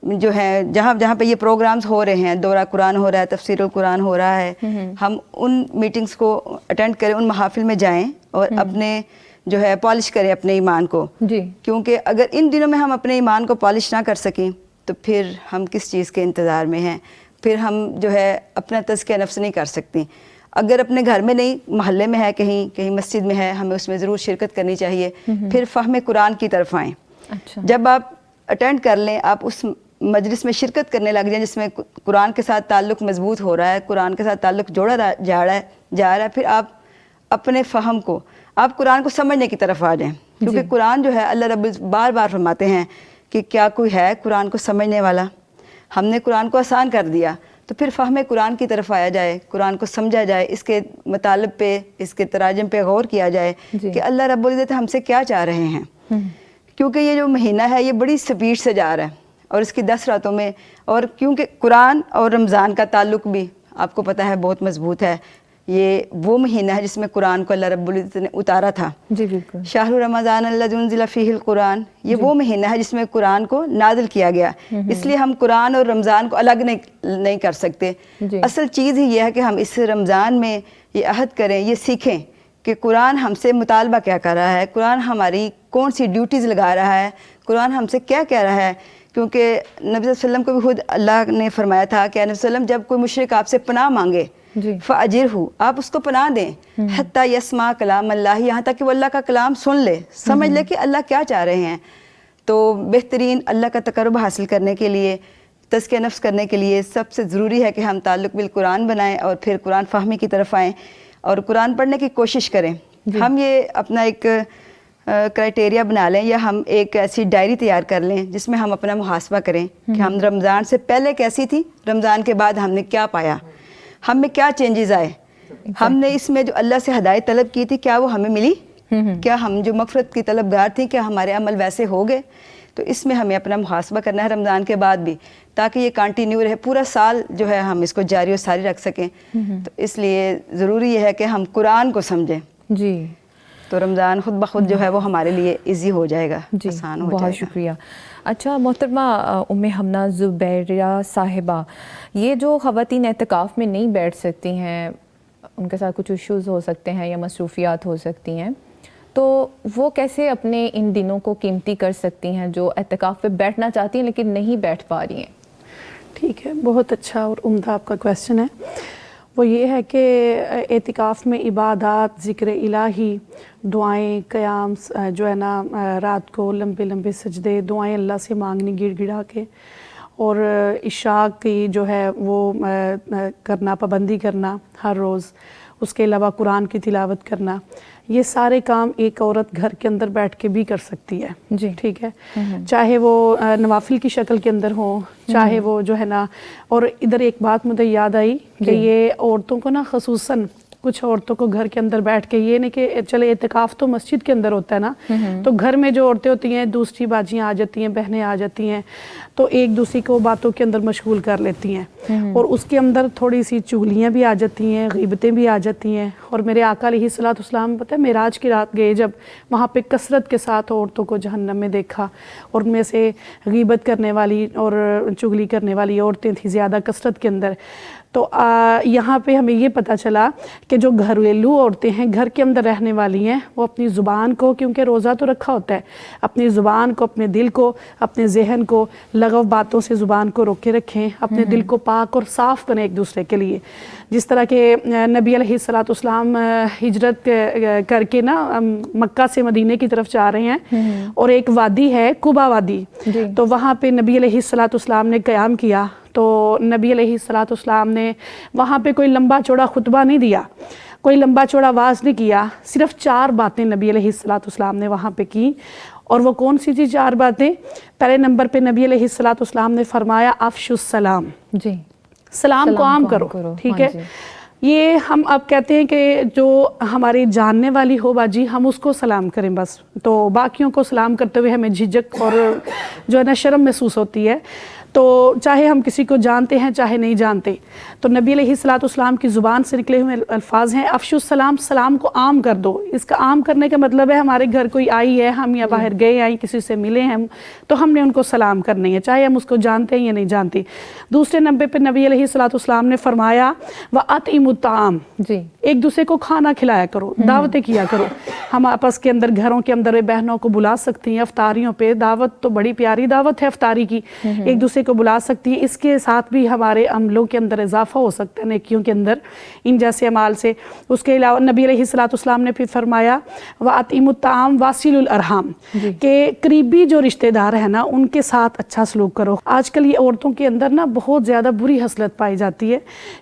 جو ہے جہاں پہ یہ پروگرامز ہو رہے ہیں, دورہ قرآن ہو رہا ہے, تفسیر القرآن ہو رہا ہے, ہم ان میٹنگز کو اٹینڈ کریں, ان محافل میں جائیں اور اپنے جو ہے پالش کریں اپنے ایمان کو. جی, کیونکہ اگر ان دنوں میں ہم اپنے ایمان کو پالش نہ کر سکیں تو پھر ہم کس چیز کے انتظار میں ہیں, پھر ہم جو ہے اپنا تزکیہ نفس نہیں کر سکتی. اگر اپنے گھر میں نہیں, محلے میں ہے, کہیں مسجد میں ہے, ہمیں اس میں ضرور شرکت کرنی چاہیے. پھر فہم قرآن کی طرف آئیں. اچھا, جب آپ اٹینڈ کر لیں, آپ اس مجلس میں شرکت کرنے لگ جائیں جس میں قرآن کے ساتھ تعلق مضبوط ہو رہا ہے, قرآن کے ساتھ تعلق جوڑا جا رہا ہے, پھر آپ اپنے فہم کو, آپ قرآن کو سمجھنے کی طرف آ جائیں. کیونکہ قرآن جو ہے اللہ رب بار بار فرماتے ہیں کہ کیا کوئی ہے قرآن کو سمجھنے والا. ہم نے قرآن کو آسان کر دیا, تو پھر فہم قرآن کی طرف آیا جائے, قرآن کو سمجھا جائے, اس کے مطالب پہ, اس کے تراجم پہ غور کیا جائے کہ اللہ رب العزت ہم سے کیا چاہ رہے ہیں. کیونکہ یہ جو مہینہ ہے یہ بڑی سپیڈ سے جا رہا ہے, اور اس کی 10 راتوں میں, اور کیونکہ قرآن اور رمضان کا تعلق بھی آپ کو پتہ ہے بہت مضبوط ہے. یہ وہ مہینہ ہے جس میں قرآن کو اللہ رب العزت نے اتارا تھا. جی بالکل, شہر رمضان الذی انزل فیہ القرآن, یہ وہ مہینہ ہے جس میں قرآن کو نازل کیا گیا. اس لیے ہم قرآن اور رمضان کو الگ نہیں کر سکتے. اصل چیز ہی یہ ہے کہ ہم اس رمضان میں یہ عہد کریں, یہ سیکھیں کہ قرآن ہم سے مطالبہ کیا کر رہا ہے, قرآن ہماری کون سی ڈیوٹیز لگا رہا ہے, قرآن ہم سے کیا کہہ رہا ہے کیونکہ نبی صلی اللہ علیہ وسلم کو بھی خود اللہ نے فرمایا تھا کہ نبی صلی اللہ علیہ وسلم جب کوئی مشرک آپ سے پناہ مانگے فَأَجِرْهُ آپ اس کو پناہ دیں حتیٰ یسمع کلام اللہ یہاں تک کہ وہ اللہ کا کلام سن لے سمجھ لے کہ اللہ کیا چاہ رہے ہیں. تو بہترین اللہ کا تقرب حاصل کرنے کے لیے تزکیہ نفس کرنے کے لیے سب سے ضروری ہے کہ ہم تعلق بالقرآن بنائیں اور پھر قرآن فہمی کی طرف آئیں اور قرآن پڑھنے کی کوشش کریں. ہم یہ اپنا ایک کرائٹیریا بنا لیں یا ہم ایک ایسی ڈائری تیار کر لیں جس میں ہم اپنا محاسبہ کریں کہ ہم رمضان سے پہلے کیسی تھی, رمضان کے بعد ہم نے کیا پایا, ہم میں کیا چینجز آئے, ہم نے اس میں جو اللہ سے ہدایت طلب کی تھی کیا وہ ہمیں ملی, کیا ہم جو مغفرت کی طلبگار تھیں کیا ہمارے عمل ویسے ہو گئے. تو اس میں ہمیں اپنا محاسبہ کرنا ہے رمضان کے بعد بھی, تاکہ یہ کنٹینیو رہے پورا سال جو ہے ہم اس کو جاری و ساری رکھ سکیں. تو اس لیے ضروری یہ ہے کہ ہم قرآن کو سمجھیں جی, تو رمضان خود بخود جو ہے وہ ہمارے لیے ایزی ہو جائے گا, آسان ہو جائے گا. بہت شکریہ. اچھا محترمہ ام حمنہ زبیرہ صاحبہ, یہ جو خواتین اعتکاف میں نہیں بیٹھ سکتی ہیں, ان کے ساتھ کچھ ایشوز ہو سکتے ہیں یا مصروفیات ہو سکتی ہیں, تو وہ کیسے اپنے ان دنوں کو قیمتی کر سکتی ہیں جو اعتکاف پہ بیٹھنا چاہتی ہیں لیکن نہیں بیٹھ پا رہی ہیں؟ ٹھیک ہے, بہت اچھا اور عمدہ آپ کا کویسچن ہے. وہ یہ ہے کہ اعتکاف میں عبادات, ذکر الہی, دعائیں, قیام جو ہے نا رات کو لمبے لمبے سجدے, دعائیں اللہ سے مانگنی گڑ گڑا کے, اور عشاء کی جو ہے وہ کرنا, پابندی کرنا ہر روز. اس کے علاوہ قرآن کی تلاوت کرنا, یہ سارے کام ایک عورت گھر کے اندر بیٹھ کے بھی کر سکتی ہے جی, ٹھیک ہے, چاہے وہ نوافل کی شکل کے اندر ہو, چاہے وہ جو ہے نا. اور ادھر ایک بات مجھے یاد آئی کہ یہ عورتوں کو نا خصوصاً کچھ عورتوں کو گھر کے اندر بیٹھ کے یہ نہیں کہ چلے اعتکاف تو مسجد کے اندر ہوتا ہے نا, تو گھر میں جو عورتیں ہوتی ہیں دوسری باجیاں آ جاتی ہیں, بہنیں آ جاتی ہیں, تو ایک دوسری کو باتوں کے اندر مشغول کر لیتی ہیں, اور اس کے اندر تھوڑی سی چغلیاں بھی آ جاتی ہیں, غیبتیں بھی آ جاتی ہیں. اور میرے آقا علیہ الصلوۃ والسلام پتہ ہے معراج کی رات گئے جب, وہاں پہ کثرت کے ساتھ عورتوں کو جہنم میں دیکھا, اور ان میں سے غیبت کرنے والی اور چغلی کرنے والی عورتیں تھیں زیادہ کثرت کے اندر. تو یہاں پہ ہمیں یہ پتہ چلا کہ جو گھریلو عورتیں ہیں, گھر کے اندر رہنے والی ہیں, وہ اپنی زبان کو, کیونکہ روزہ تو رکھا ہوتا ہے, اپنی زبان کو, اپنے دل کو, اپنے ذہن کو لغو باتوں سے زبان کو روکے رکھیں, اپنے دل کو پاک اور صاف کریں ایک دوسرے کے لیے. جس طرح کہ نبی علیہ الصلوۃ والسلام ہجرت کر کے نا مکہ سے مدینے کی طرف جا رہے ہیں, اور ایک وادی ہے قبا وادی, تو وہاں پہ نبی علیہ الصلوۃ والسلام نے قیام کیا. تو نبی علیہ الصلوۃ والسلام نے وہاں پہ کوئی لمبا چوڑا خطبہ نہیں دیا, کوئی لمبا چوڑا واعظ نہیں کیا, صرف 4 باتیں نبی علیہ الصلوۃ والسلام نے وہاں پہ کی. اور وہ کون سی تھی 4 باتیں؟ پہلے نمبر پہ نبی علیہ الصلوۃ والسلام نے فرمایا افشوا السلام, جی سلام کو عام کرو, ٹھیک ہے. یہ ہم اب کہتے ہیں کہ جو ہماری جاننے والی ہو باجی ہم اس کو سلام کریں بس, تو باقیوں کو سلام کرتے ہوئے ہمیں جھجک اور جو ہے نا شرم محسوس ہوتی ہے. تو چاہے ہم کسی کو جانتے ہیں چاہے نہیں جانتے, تو نبی علیہ الصلوۃ والسلام کی زبان سے نکلے ہوئے الفاظ ہیں افشوا السلام, سلام کو عام کر دو. اس کا عام کرنے کا مطلب ہے ہمارے گھر کوئی آئی ہے, ہم یا باہر گئے آئیں, کسی سے ملے ہیں تو ہم نے ان کو سلام کرنی ہے, چاہے ہم اس کو جانتے ہیں یا نہیں جانتے. دوسرے نمبر پہ نبی علیہ الصلوۃ والسلام نے فرمایا وَأَطْعِمُوا الطَّعَامَ, جی ایک دوسرے کو کھانا کھلایا کرو, دعوتیں کیا کرو. ہم آپس کے اندر گھروں کے اندر بہنوں کو بلا سکتی ہیں افطاریوں پہ, دعوت تو بڑی پیاری دعوت ہے افطاری کی, ایک دوسرے کو بلا سکتی ہیں. اس کے ساتھ بھی ہمارے عملوں کے اندر اضافہ ہو سکتا ہے نیکیوں کے اندر ان جیسے اعمال سے. اس کے علاوہ نبی علیہ الصلوۃ والسلام نے پھر فرمایا وَأَطْعِمُوا الطَّعَامَ وَاصِلُوا الْأَرْحَامَ, کہ قریبی جو رشتہ دار ہیں نا ان کے ساتھ اچھا سلوک کرو. آج کل یہ عورتوں کے اندر نا بہت زیادہ بری خصلت پائی جاتی ہے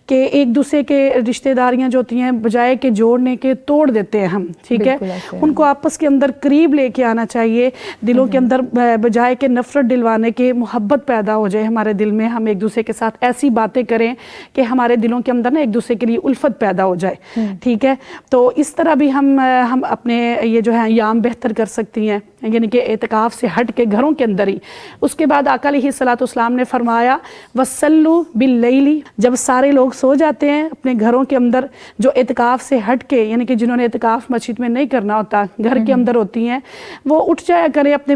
کہ ایک دوسرے کے رشتہ داریاں جو ہوتی ہیں بجائے کہ جوڑنے کے توڑ دیتے ہیں ہم, ٹھیک ہے. ان کو آپس کے اندر قریب لے کے آنا چاہیے, دلوں کے اندر بجائے کہ نفرت ڈلوانے کے محبت پیدا ہو جائے ہمارے دل میں. ہم ایک دوسرے کے ساتھ ایسی باتیں کریں کہ ہمارے دلوں کے اندر نا ایک دوسرے کے لیے الفت پیدا ہو جائے, ٹھیک ہے. تو اس طرح بھی ہم اپنے یہ جو ہے ایام بہتر کر سکتی ہیں, یعنی کہ اعتکاف سے ہٹ کے گھروں کے اندر ہی. اس کے بعد آقا علیہ الصلوۃ والسلام نے فرمایا وَصَلُّوا بِاللَّيْلِ, جب سارے لوگ سو جاتے ہیں اپنے گھروں کے اندر, جو اعتکاف سے ہٹ کے یعنی کہ جنہوں نے اعتکاف مسجد میں نہیں کرنا ہوتا گھر کے اندر ہوتی ہیں, وہ اٹھ جایا کریں, اپنے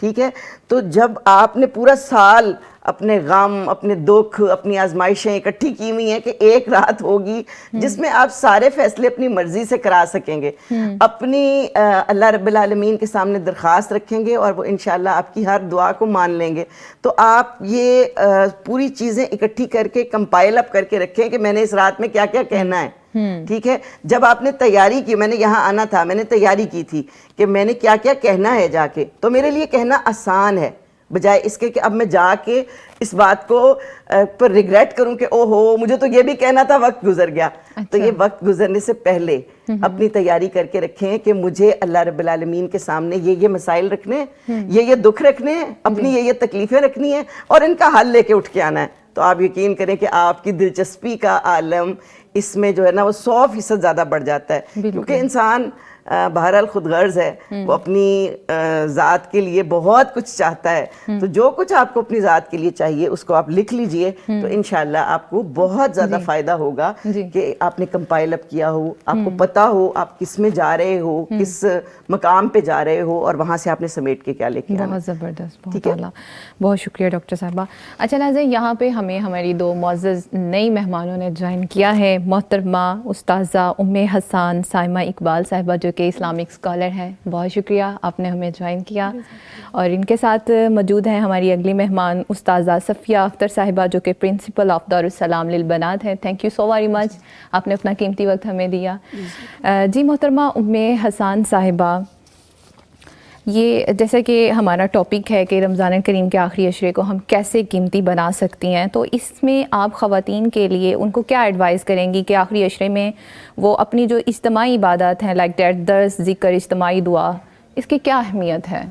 ٹھیک ہے. تو جب آپ نے پورا سال اپنے غم, اپنے دکھ, اپنی آزمائشیں اکٹھی کی ہوئی ہیں کہ ایک رات ہوگی جس میں آپ سارے فیصلے اپنی مرضی سے کرا سکیں گے, اپنی اللہ رب العالمین کے سامنے درخواست رکھیں گے اور وہ انشاءاللہ آپ کی ہر دعا کو مان لیں گے. تو آپ یہ پوری چیزیں اکٹھی کر کے کمپائل اپ کر کے رکھیں کہ میں نے اس رات میں کیا کیا کہنا ہے. ٹھیک ہے. جب آپ نے تیاری کی, میں نے یہاں آنا تھا, میں نے تیاری کی تھی کہ میں نے کیا کیا کہنا ہے جا کے, تو میرے لیے کہنا آسان ہے بجائے اس کے کہ اب میں جا کے اس بات کو پر ریگریٹ کروں کہ او ہو مجھے تو یہ بھی کہنا تھا, وقت گزر گیا. تو یہ وقت گزرنے سے پہلے اپنی تیاری کر کے رکھیں کہ مجھے اللہ رب العالمین کے سامنے یہ مسائل رکھنے ہیں, یہ دکھ رکھنے ہیں, اپنی یہ تکلیفیں رکھنی ہیں اور ان کا حل لے کے اٹھ کے آنا ہے. تو آپ یقین کریں کہ آپ کی دلچسپی کا عالم اس میں جو ہے نا وہ 100% زیادہ بڑھ جاتا ہے, کیونکہ انسان بہرحال خود غرض ہے, وہ اپنی ذات کے لیے بہت کچھ چاہتا ہے. تو جو کچھ آپ کو اپنی ذات کے لیے چاہیے اس کو آپ لکھ لیجئے, تو انشاءاللہ آپ کو بہت زیادہ فائدہ ہوگا کہ آپ نے کمپائل اپ کیا ہو, آپ کو پتہ ہو آپ کس میں جا رہے ہو, کس مقام پہ جا رہے ہو اور وہاں سے آپ نے سمیٹ کے کیا لے کے آنا. بہت زبردست, بہت اعلیٰ, بہت شکریہ ڈاکٹر صاحبہ. اچھا ناظرین, یہاں پہ ہمیں ہماری 2 معزز نئی مہمانوں نے جوائن کیا ہے, محترمہ استاذہ ام حسان سائمہ اقبال صاحبہ جو کہ اسلامک اسکالر ہیں. بہت شکریہ آپ نے ہمیں جوائن کیا. اور ان کے ساتھ موجود ہیں ہماری اگلی مہمان استاذہ صفیہ اختر صاحبہ جو کہ پرنسپل آف دارالسلام للبنات ہیں. تھینک یو سو ویری مچ, آپ نے اپنا قیمتی وقت ہمیں دیا. جی محترمہ ام حسان صاحبہ, یہ جیسا کہ ہمارا ٹاپک ہے کہ رمضان کریم کے آخری عشرے کو ہم کیسے قیمتی بنا سکتی ہیں, تو اس میں آپ خواتین کے لیے ان کو کیا ایڈوائز کریں گی کہ آخری عشرے میں وہ اپنی جو اجتماعی عبادات ہیں لائک دیٹ درس, ذکر, اجتماعی دعا, اس کی کیا اہمیت ہے؟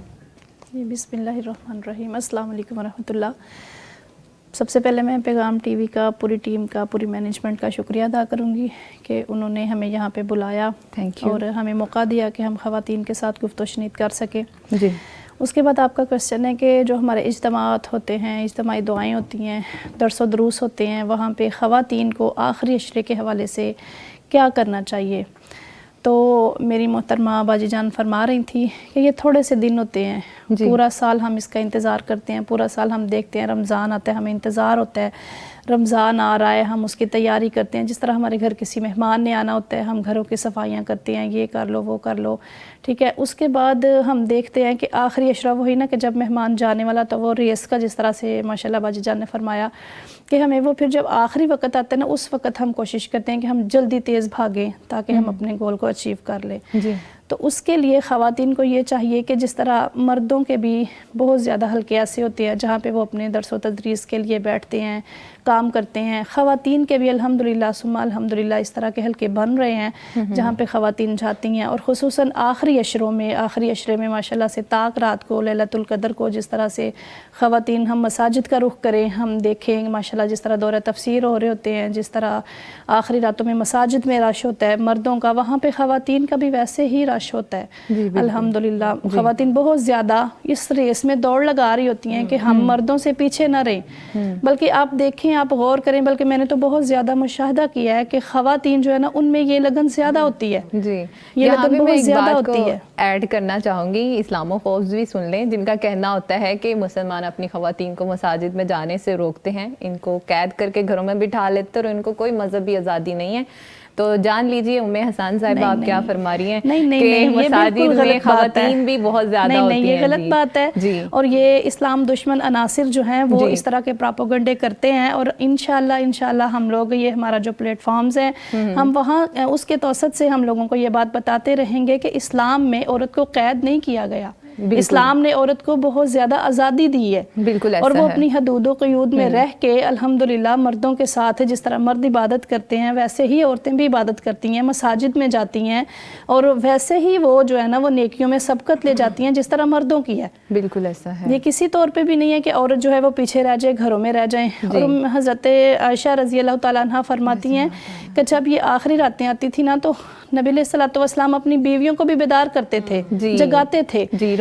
بسم اللہ الرحمن الرحیم. السلام علیکم ورحمۃ اللہ. سب سے پہلے میں پیغام ٹی وی کا, پوری ٹیم کا, پوری مینجمنٹ کا شکریہ ادا کروں گی کہ انہوں نے ہمیں یہاں پہ بلایا اور ہمیں موقع دیا کہ ہم خواتین کے ساتھ گفت و شنید کر سکیں. جی. اس کے بعد آپ کا کوشچن ہے کہ جو ہمارے اجتماعات ہوتے ہیں, اجتماعی دعائیں ہوتی ہیں, درس و دروس ہوتے ہیں, وہاں پہ خواتین کو آخری عشرے کے حوالے سے کیا کرنا چاہیے. تو میری محترمہ باجی جان فرما رہی تھی کہ یہ تھوڑے سے دن ہوتے ہیں, پورا سال ہم اس کا انتظار کرتے ہیں, پورا سال ہم دیکھتے ہیں, رمضان آتا ہے ہمیں انتظار ہوتا ہے, رمضان آ رہا ہے ہم اس کی تیاری کرتے ہیں, جس طرح ہمارے گھر کسی مہمان نے آنا ہوتا ہے ہم گھروں کی صفائیاں کرتے ہیں, یہ کر لو وہ کر لو, ٹھیک ہے. اس کے بعد ہم دیکھتے ہیں کہ آخری عشرہ وہی نا کہ جب مہمان جانے والا تو وہ ریس کا, جس طرح سے ماشاءاللہ باجی جان نے فرمایا کہ ہمیں وہ پھر جب آخری وقت آتا ہے نا اس وقت ہم کوشش کرتے ہیں کہ ہم جلدی تیز بھاگیں تاکہ ہم اپنے گول کو اچیو کر لیں. تو اس کے لیے خواتین کو یہ چاہیے کہ جس طرح مردوں کے بھی بہت زیادہ حلقے ایسے ہوتے ہیں جہاں پہ وہ اپنے درس و تدریس کے لیے بیٹھتے ہیں, کام کرتے ہیں, خواتین کے بھی الحمدللہ ثم الحمدللہ اس طرح کے حلقے بن رہے ہیں جہاں پہ خواتین جاتی ہیں. اور خصوصاً آخری عشرے میں ماشاءاللہ سے طاق رات کو, لیلۃ القدر کو, جس طرح سے خواتین ہم مساجد کا رخ کریں, ہم دیکھیں ماشاءاللہ جس طرح دورہ تفسیر ہو رہے ہوتے ہیں, جس طرح آخری راتوں میں مساجد میں رش ہوتا ہے مردوں کا, وہاں پہ خواتین کا بھی ویسے ہی رش ہوتا ہے. الحمدللہ خواتین بہت زیادہ اس ریس میں دوڑ لگا رہی ہوتی ہیں کہ ہم مردوں سے پیچھے نہ رہیں, بلکہ آپ دیکھیں, آپ غور کریں, بلکہ میں نے تو بہت زیادہ مشاہدہ کیا ہے کہ خواتین جو ہے نا ان میں یہ لگن زیادہ ہوتی ہے. جی, یہ لگن بہت زیادہ ہوتی ہے. ایڈ کرنا چاہوں گی, اسلاموفوبز بھی سن لیں جن کا کہنا ہوتا ہے کہ مسلمان اپنی خواتین کو مساجد میں جانے سے روکتے ہیں, ان کو قید کر کے گھروں میں بٹھا لیتے اور ان کو کوئی مذہبی آزادی نہیں ہے. تو جان لیجیے ام حسان صاحبہ آپ کیا فرما رہی ہیں کہ مساجد میں خواتین بھی بہت زیادہ ہوتی ہیں. یہ غلط بات ہے, اور یہ اسلام دشمن عناصر جو ہیں وہ اس طرح کے پراپوگنڈے کرتے ہیں. اور انشاءاللہ ہم لوگ, یہ ہمارا جو پلیٹ فارمز ہیں, ہم وہاں اس کے توسط سے ہم لوگوں کو یہ بات بتاتے رہیں گے کہ اسلام میں عورت کو قید نہیں کیا گیا. اسلام نے عورت کو بہت زیادہ آزادی دی ہے, بالکل, اور وہ اپنی حدود و قیود میں رہ کے الحمدللہ مردوں کے ساتھ, جس طرح مرد عبادت کرتے ہیں ویسے ہی عورتیں بھی عبادت کرتی ہیں, مساجد میں جاتی ہیں, اور ویسے ہی وہ جو ہے نا وہ نیکیوں میں سبقت لے جاتی ہیں جس طرح مردوں کی ہے. بالکل ایسا ہے. یہ کسی طور پہ بھی نہیں ہے کہ عورت جو ہے وہ پیچھے رہ جائے, گھروں میں رہ جائیں. اور حضرت عائشہ رضی اللہ تعالیٰ عنہ فرماتی ہیں کہ جب یہ آخری راتیں آتی تھی نا تو نبی علیہ الصلوۃ والسلام اپنی بیویوں کو بھی بیدار کرتے تھے, جگاتے تھے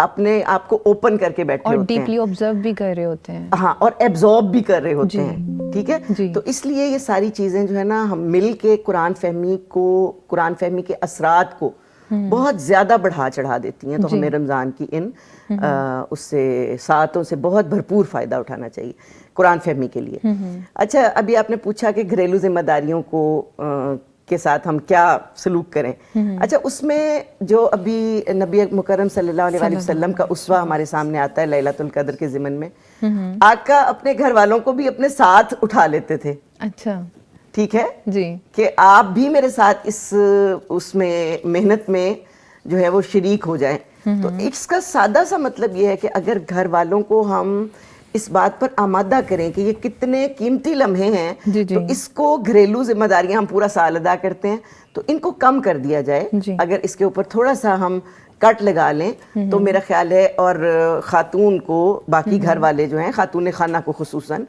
اپنے آپ کو اوپن کر کے بیٹھے اور ہوتے ہیں, ڈیپلی آبزرو بھی کر رہے ہوتے ہیں, ہاں, اور ایبزارب بھی کر رہے ہوتے ہیں, ٹھیک ہے. تو اس لیے یہ ساری چیزیں جو ہے نا ہم مل کے قرآن فہمی کے اثرات کو بہت زیادہ بڑھا چڑھا دیتی ہیں. تو ہمیں رمضان کی ان اس سے ساعتوں سے بہت بھرپور فائدہ اٹھانا چاہیے قرآن فہمی کے لیے. اچھا, ابھی آپ نے پوچھا کہ گھریلو ذمہ داریوں کو کے ساتھ ہم کیا سلوک کریں. اچھا, اس میں جو ابھی نبی مکرم صلی اللہ علیہ وسلم کا اسوہ ہمارے سامنے آتا ہے لیلۃ القدر کے ضمن میں, آقا اپنے گھر والوں کو بھی اپنے ساتھ اٹھا لیتے تھے. اچھا, ٹھیک ہے جی, کہ آپ بھی میرے ساتھ اس میں محنت میں جو ہے وہ شریک ہو جائیں. تو اس کا سادہ سا مطلب یہ ہے کہ اگر گھر والوں کو ہم اس بات پر آمادہ کریں کہ یہ کتنے قیمتی لمحے ہیں, تو اس کو گھریلو ذمہ داریاں ہم پورا سال ادا کرتے ہیں, تو ان کو کم کر دیا جائے. اگر اس کے اوپر تھوڑا سا ہم کٹ لگا لیں تو میرا خیال ہے, اور خاتون کو باقی گھر والے جو ہیں, خاتون خانہ کو خصوصاً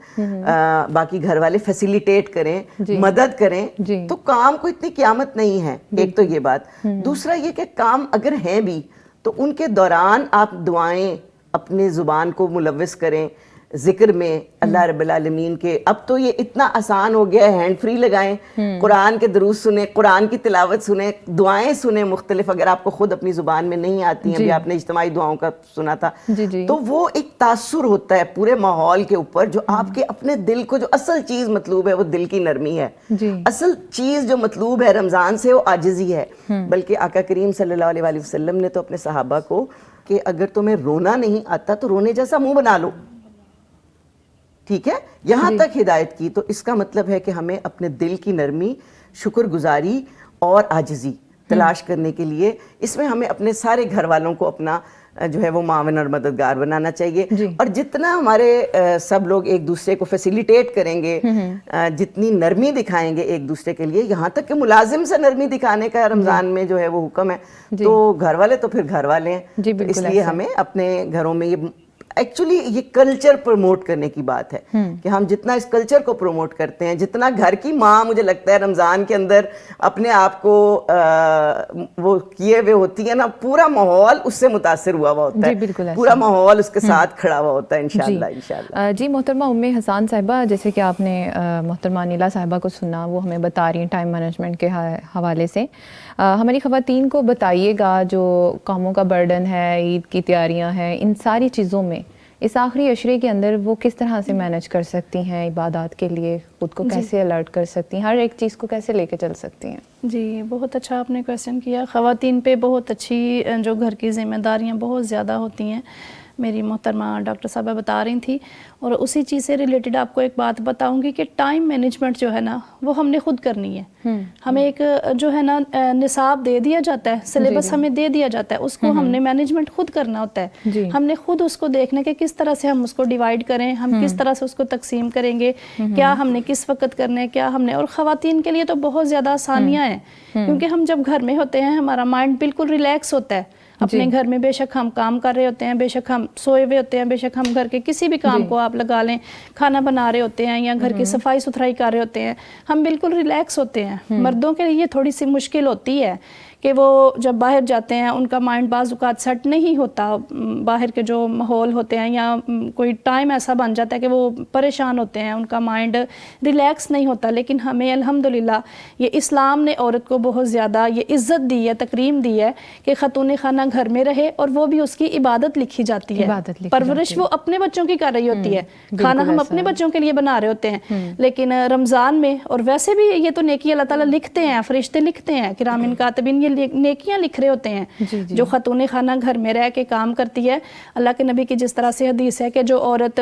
باقی گھر والے فیسیلیٹیٹ کریں, مدد کریں, تو کام کو اتنی قیامت نہیں ہے. ایک تو یہ بات. دوسرا یہ کہ کام اگر ہیں بھی تو ان کے دوران آپ دعائیں اپنے زبان کو ملوث کریں ذکر میں اللہ رب العالمین کے. اب تو یہ اتنا آسان ہو گیا ہے, ہینڈ فری لگائیں, قرآن کے دروس سنیں, قرآن کی تلاوت سنیں, دعائیں سنیں مختلف, اگر آپ کو خود اپنی زبان میں نہیں آتی ہیں. ابھی آپ نے اجتماعی دعاؤں کا سنا تھا, تو وہ ایک تاثر ہوتا ہے پورے ماحول کے اوپر, جو آپ کے اپنے دل کو, جو اصل چیز مطلوب ہے وہ دل کی نرمی ہے. اصل چیز جو مطلوب ہے رمضان سے وہ عاجزی ہے. بلکہ آقا کریم صلی اللہ علیہ وسلم نے تو اپنے صحابہ کو کہ اگر تمہیں رونا نہیں آتا تو رونے جیسا منہ بنا لو, ٹھیک ہے, یہاں تک ہدایت کی. تو اس کا مطلب ہے کہ ہمیں اپنے دل کی نرمی, شکر گزاری اور عاجزی تلاش کرنے کے لیے اس میں ہمیں اپنے سارے گھر والوں کو اپنا جو ہے وہ معاون اور مددگار بنانا چاہیے. اور جتنا ہمارے سب لوگ ایک دوسرے کو فیسیلیٹیٹ کریں گے, جتنی نرمی دکھائیں گے ایک دوسرے کے لیے, یہاں تک کہ ملازم سے نرمی دکھانے کا رمضان میں جو ہے وہ حکم ہے, تو گھر والے تو پھر گھر والے ہیں. اس لیے ہمیں اپنے گھروں میں ایکچولی یہ کلچر پروموٹ کرنے کی بات ہے کہ ہم جتنا اس کلچر کو پروموٹ کرتے ہیں, جتنا گھر کی ماں مجھے لگتا ہے رمضان کے اندر اپنے آپ کو وہ کیے ہوئے ہوتی ہے نا, پورا ماحول اس سے متاثر ہوا ہوتا ہے, پورا ماحول اس کے ساتھ کھڑا ہوا ہوتا ہے انشاءاللہ. جی محترمہ ام حسان صاحبہ, جیسے کہ آپ نے محترمہ انیلا صاحبہ کو سنا, وہ ہمیں بتا رہی ہیں ٹائم مینجمنٹ کے حوالے سے. ہماری خواتین کو بتائیے گا جو کاموں کا برڈن ہے, عید کی تیاریاں ہیں, ان ساری چیزوں میں اس آخری عشرے کے اندر وہ کس طرح سے مینج کر سکتی ہیں, عبادات کے لیے خود کو کیسے الرٹ کر سکتی ہیں, ہر ایک چیز کو کیسے لے کے چل سکتی ہیں؟ جی, بہت اچھا آپ نے کویسچن کیا. خواتین پہ بہت اچھی جو گھر کی ذمہ داریاں بہت زیادہ ہوتی ہیں, میری محترمہ ڈاکٹر صاحبہ بتا رہی تھیں. اور اسی چیز سے ریلیٹڈ آپ کو ایک بات بتاؤں گی کہ ٹائم مینجمنٹ جو ہے نا وہ ہم نے خود کرنی ہے. ہمیں ایک جو ہے نا نصاب دے دیا جاتا ہے, سلیبس ہمیں دے دیا جاتا ہے, اس کو ہم نے مینجمنٹ خود کرنا ہوتا ہے. ہم نے خود اس کو دیکھنا کہ کس طرح سے ہم اس کو ڈیوائیڈ کریں, ہم کس طرح سے اس کو تقسیم کریں گے, کیا ہم نے کس وقت کرنا ہے, کیا ہم نے. اور خواتین کے لیے تو بہت زیادہ آسانیاں ہیں, کیونکہ ہم جب گھر میں ہوتے ہیں ہمارا مائنڈ بالکل ریلیکس ہوتا ہے. اپنے گھر میں بے شک ہم کام کر رہے ہوتے ہیں, بے شک ہم سوئے ہوئے ہوتے ہیں, بے شک ہم گھر کے کسی بھی کام کو آپ لگا لیں, کھانا بنا رہے ہوتے ہیں یا گھر کی صفائی ستھرائی کر رہے ہوتے ہیں, ہم بالکل ریلیکس ہوتے ہیں. مردوں کے لیے تھوڑی سی مشکل ہوتی ہے کہ وہ جب باہر جاتے ہیں ان کا مائنڈ بعض اوقات سیٹ نہیں ہوتا, باہر کے جو ماحول ہوتے ہیں یا کوئی ٹائم ایسا بن جاتا ہے کہ وہ پریشان ہوتے ہیں, ان کا مائنڈ ریلیکس نہیں ہوتا. لیکن ہمیں الحمدللہ یہ اسلام نے عورت کو بہت زیادہ یہ عزت دی ہے, تکریم دی ہے کہ خاتون خانہ گھر میں رہے, اور وہ بھی اس کی عبادت لکھی جاتی ہے. پرورش وہ اپنے بچوں کی کر رہی ہوتی ہے, کھانا ہم اپنے بچوں کے لیے بنا رہے ہوتے ہیں, لیکن رمضان میں اور ویسے بھی یہ تو نیکی اللہ تعالیٰ لکھتے ہیں, فرشتے لکھتے ہیں, کرام کاتبین نیکیاں لکھ رہے ہوتے ہیں. جو خاتون خانہ گھر میں رہ کے کام کرتی ہے, اللہ کے نبی کی جس طرح سے حدیث ہے کہ جو عورت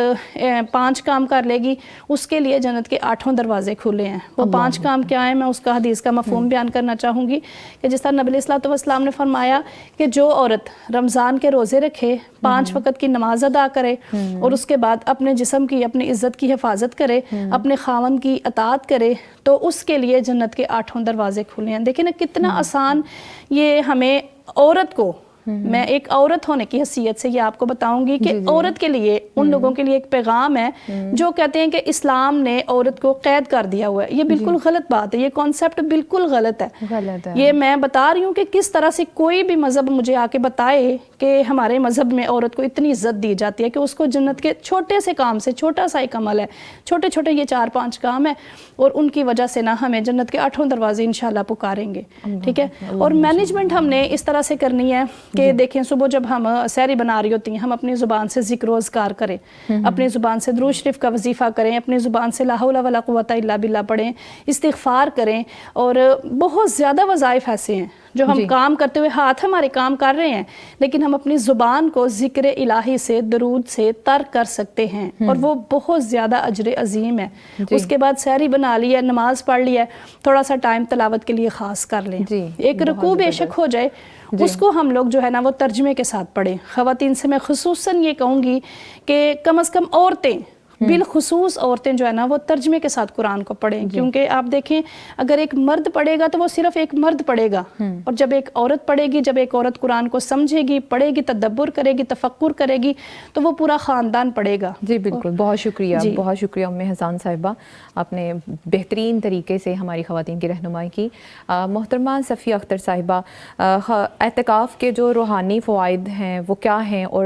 5 کام کر لے گی اس کے لیے جنت کے 8 دروازے کھلے ہیں. وہ 5 کام کیا ہیں, میں اس کا حدیث کا مفہوم بیان کرنا چاہوں گی کہ جس طرح نبی علیہ الصلوۃ والسلام نے فرمایا کہ جو عورت رمضان کے روزے رکھے, 5 وقت کی نماز ادا کرے, اور اس کے بعد اپنے جسم کی, اپنی عزت کی حفاظت کرے, اپنے خاوند کی اطاعت کرے, تو اس کے لیے جنت کے 8 دروازے کھلے ہیں. دیکھیں نا کتنا آسان یہ ہمیں عورت کو میں ایک عورت ہونے کی حیثیت سے یہ آپ کو بتاؤں گی کہ عورت کے لیے ان لوگوں کے لیے ایک پیغام ہے جو کہتے ہیں کہ اسلام نے عورت کو قید کر دیا ہوا ہے. یہ بالکل غلط بات ہے, یہ کانسیپٹ بالکل غلط ہے. یہ میں بتا رہی ہوں کہ کس طرح سے کوئی بھی مذہب مجھے آ کے بتائے کہ ہمارے مذہب میں عورت کو اتنی عزت دی جاتی ہے کہ اس کو جنت کے چھوٹے سے کام سے, چھوٹا سا ایک عمل ہے, چھوٹے چھوٹے یہ 4-5 کام ہے, اور ان کی وجہ سے نہ ہمیں جنت کے 8 دروازے انشاءاللہ پکاریں گے. ٹھیک ہے. اور مینجمنٹ ہم نے اس طرح سے کرنی ہے کہ دیکھیں صبح جب ہم سحری بنا رہی ہوتی ہیں, ہم اپنی زبان سے ذکر و اذکار کریں, اپنی زبان سے درود شریف کا وظیفہ کریں, اپنی زبان سے لا حول ولا قوت الا باللہ پڑھیں, استغفار کریں. اور بہت زیادہ وظائف ایسے ہیں جو ہم کام کرتے ہوئے ہاتھ ہمارے کام کر رہے ہیں, لیکن ہم اپنی زبان کو ذکر الہی سے, درود سے تر کر سکتے ہیں, اور وہ بہت زیادہ اجر عظیم ہے. اس کے بعد سحری بنا لی ہے, نماز پڑھ لی ہے, تھوڑا سا ٹائم تلاوت کے لیے خاص کر لیں. ایک رکوع بے شک ہو جائے, اس کو ہم لوگ جو ہے نا وہ ترجمے کے ساتھ پڑھیں. خواتین سے میں خصوصاً یہ کہوں گی کہ کم از کم عورتیں, بالخصوص عورتیں جو ہے نا وہ ترجمے کے ساتھ قرآن کو پڑھیں. کیونکہ آپ دیکھیں اگر ایک مرد پڑھے گا تو وہ صرف ایک مرد پڑھے گا, اور جب ایک عورت پڑھے گی, جب ایک عورت قرآن کو سمجھے گی, پڑھے گی, تدبر کرے گی, تفکر کرے گی, تو وہ پورا خاندان پڑھے گا. جی بالکل, بہت شکریہ, بہت شکریہ ام حسان صاحبہ, آپ نے بہترین طریقے سے ہماری خواتین کی رہنمائی کی. محترمہ صفیہ اختر صاحبہ, اعتکاف کے جو روحانی فوائد ہیں وہ کیا ہیں, اور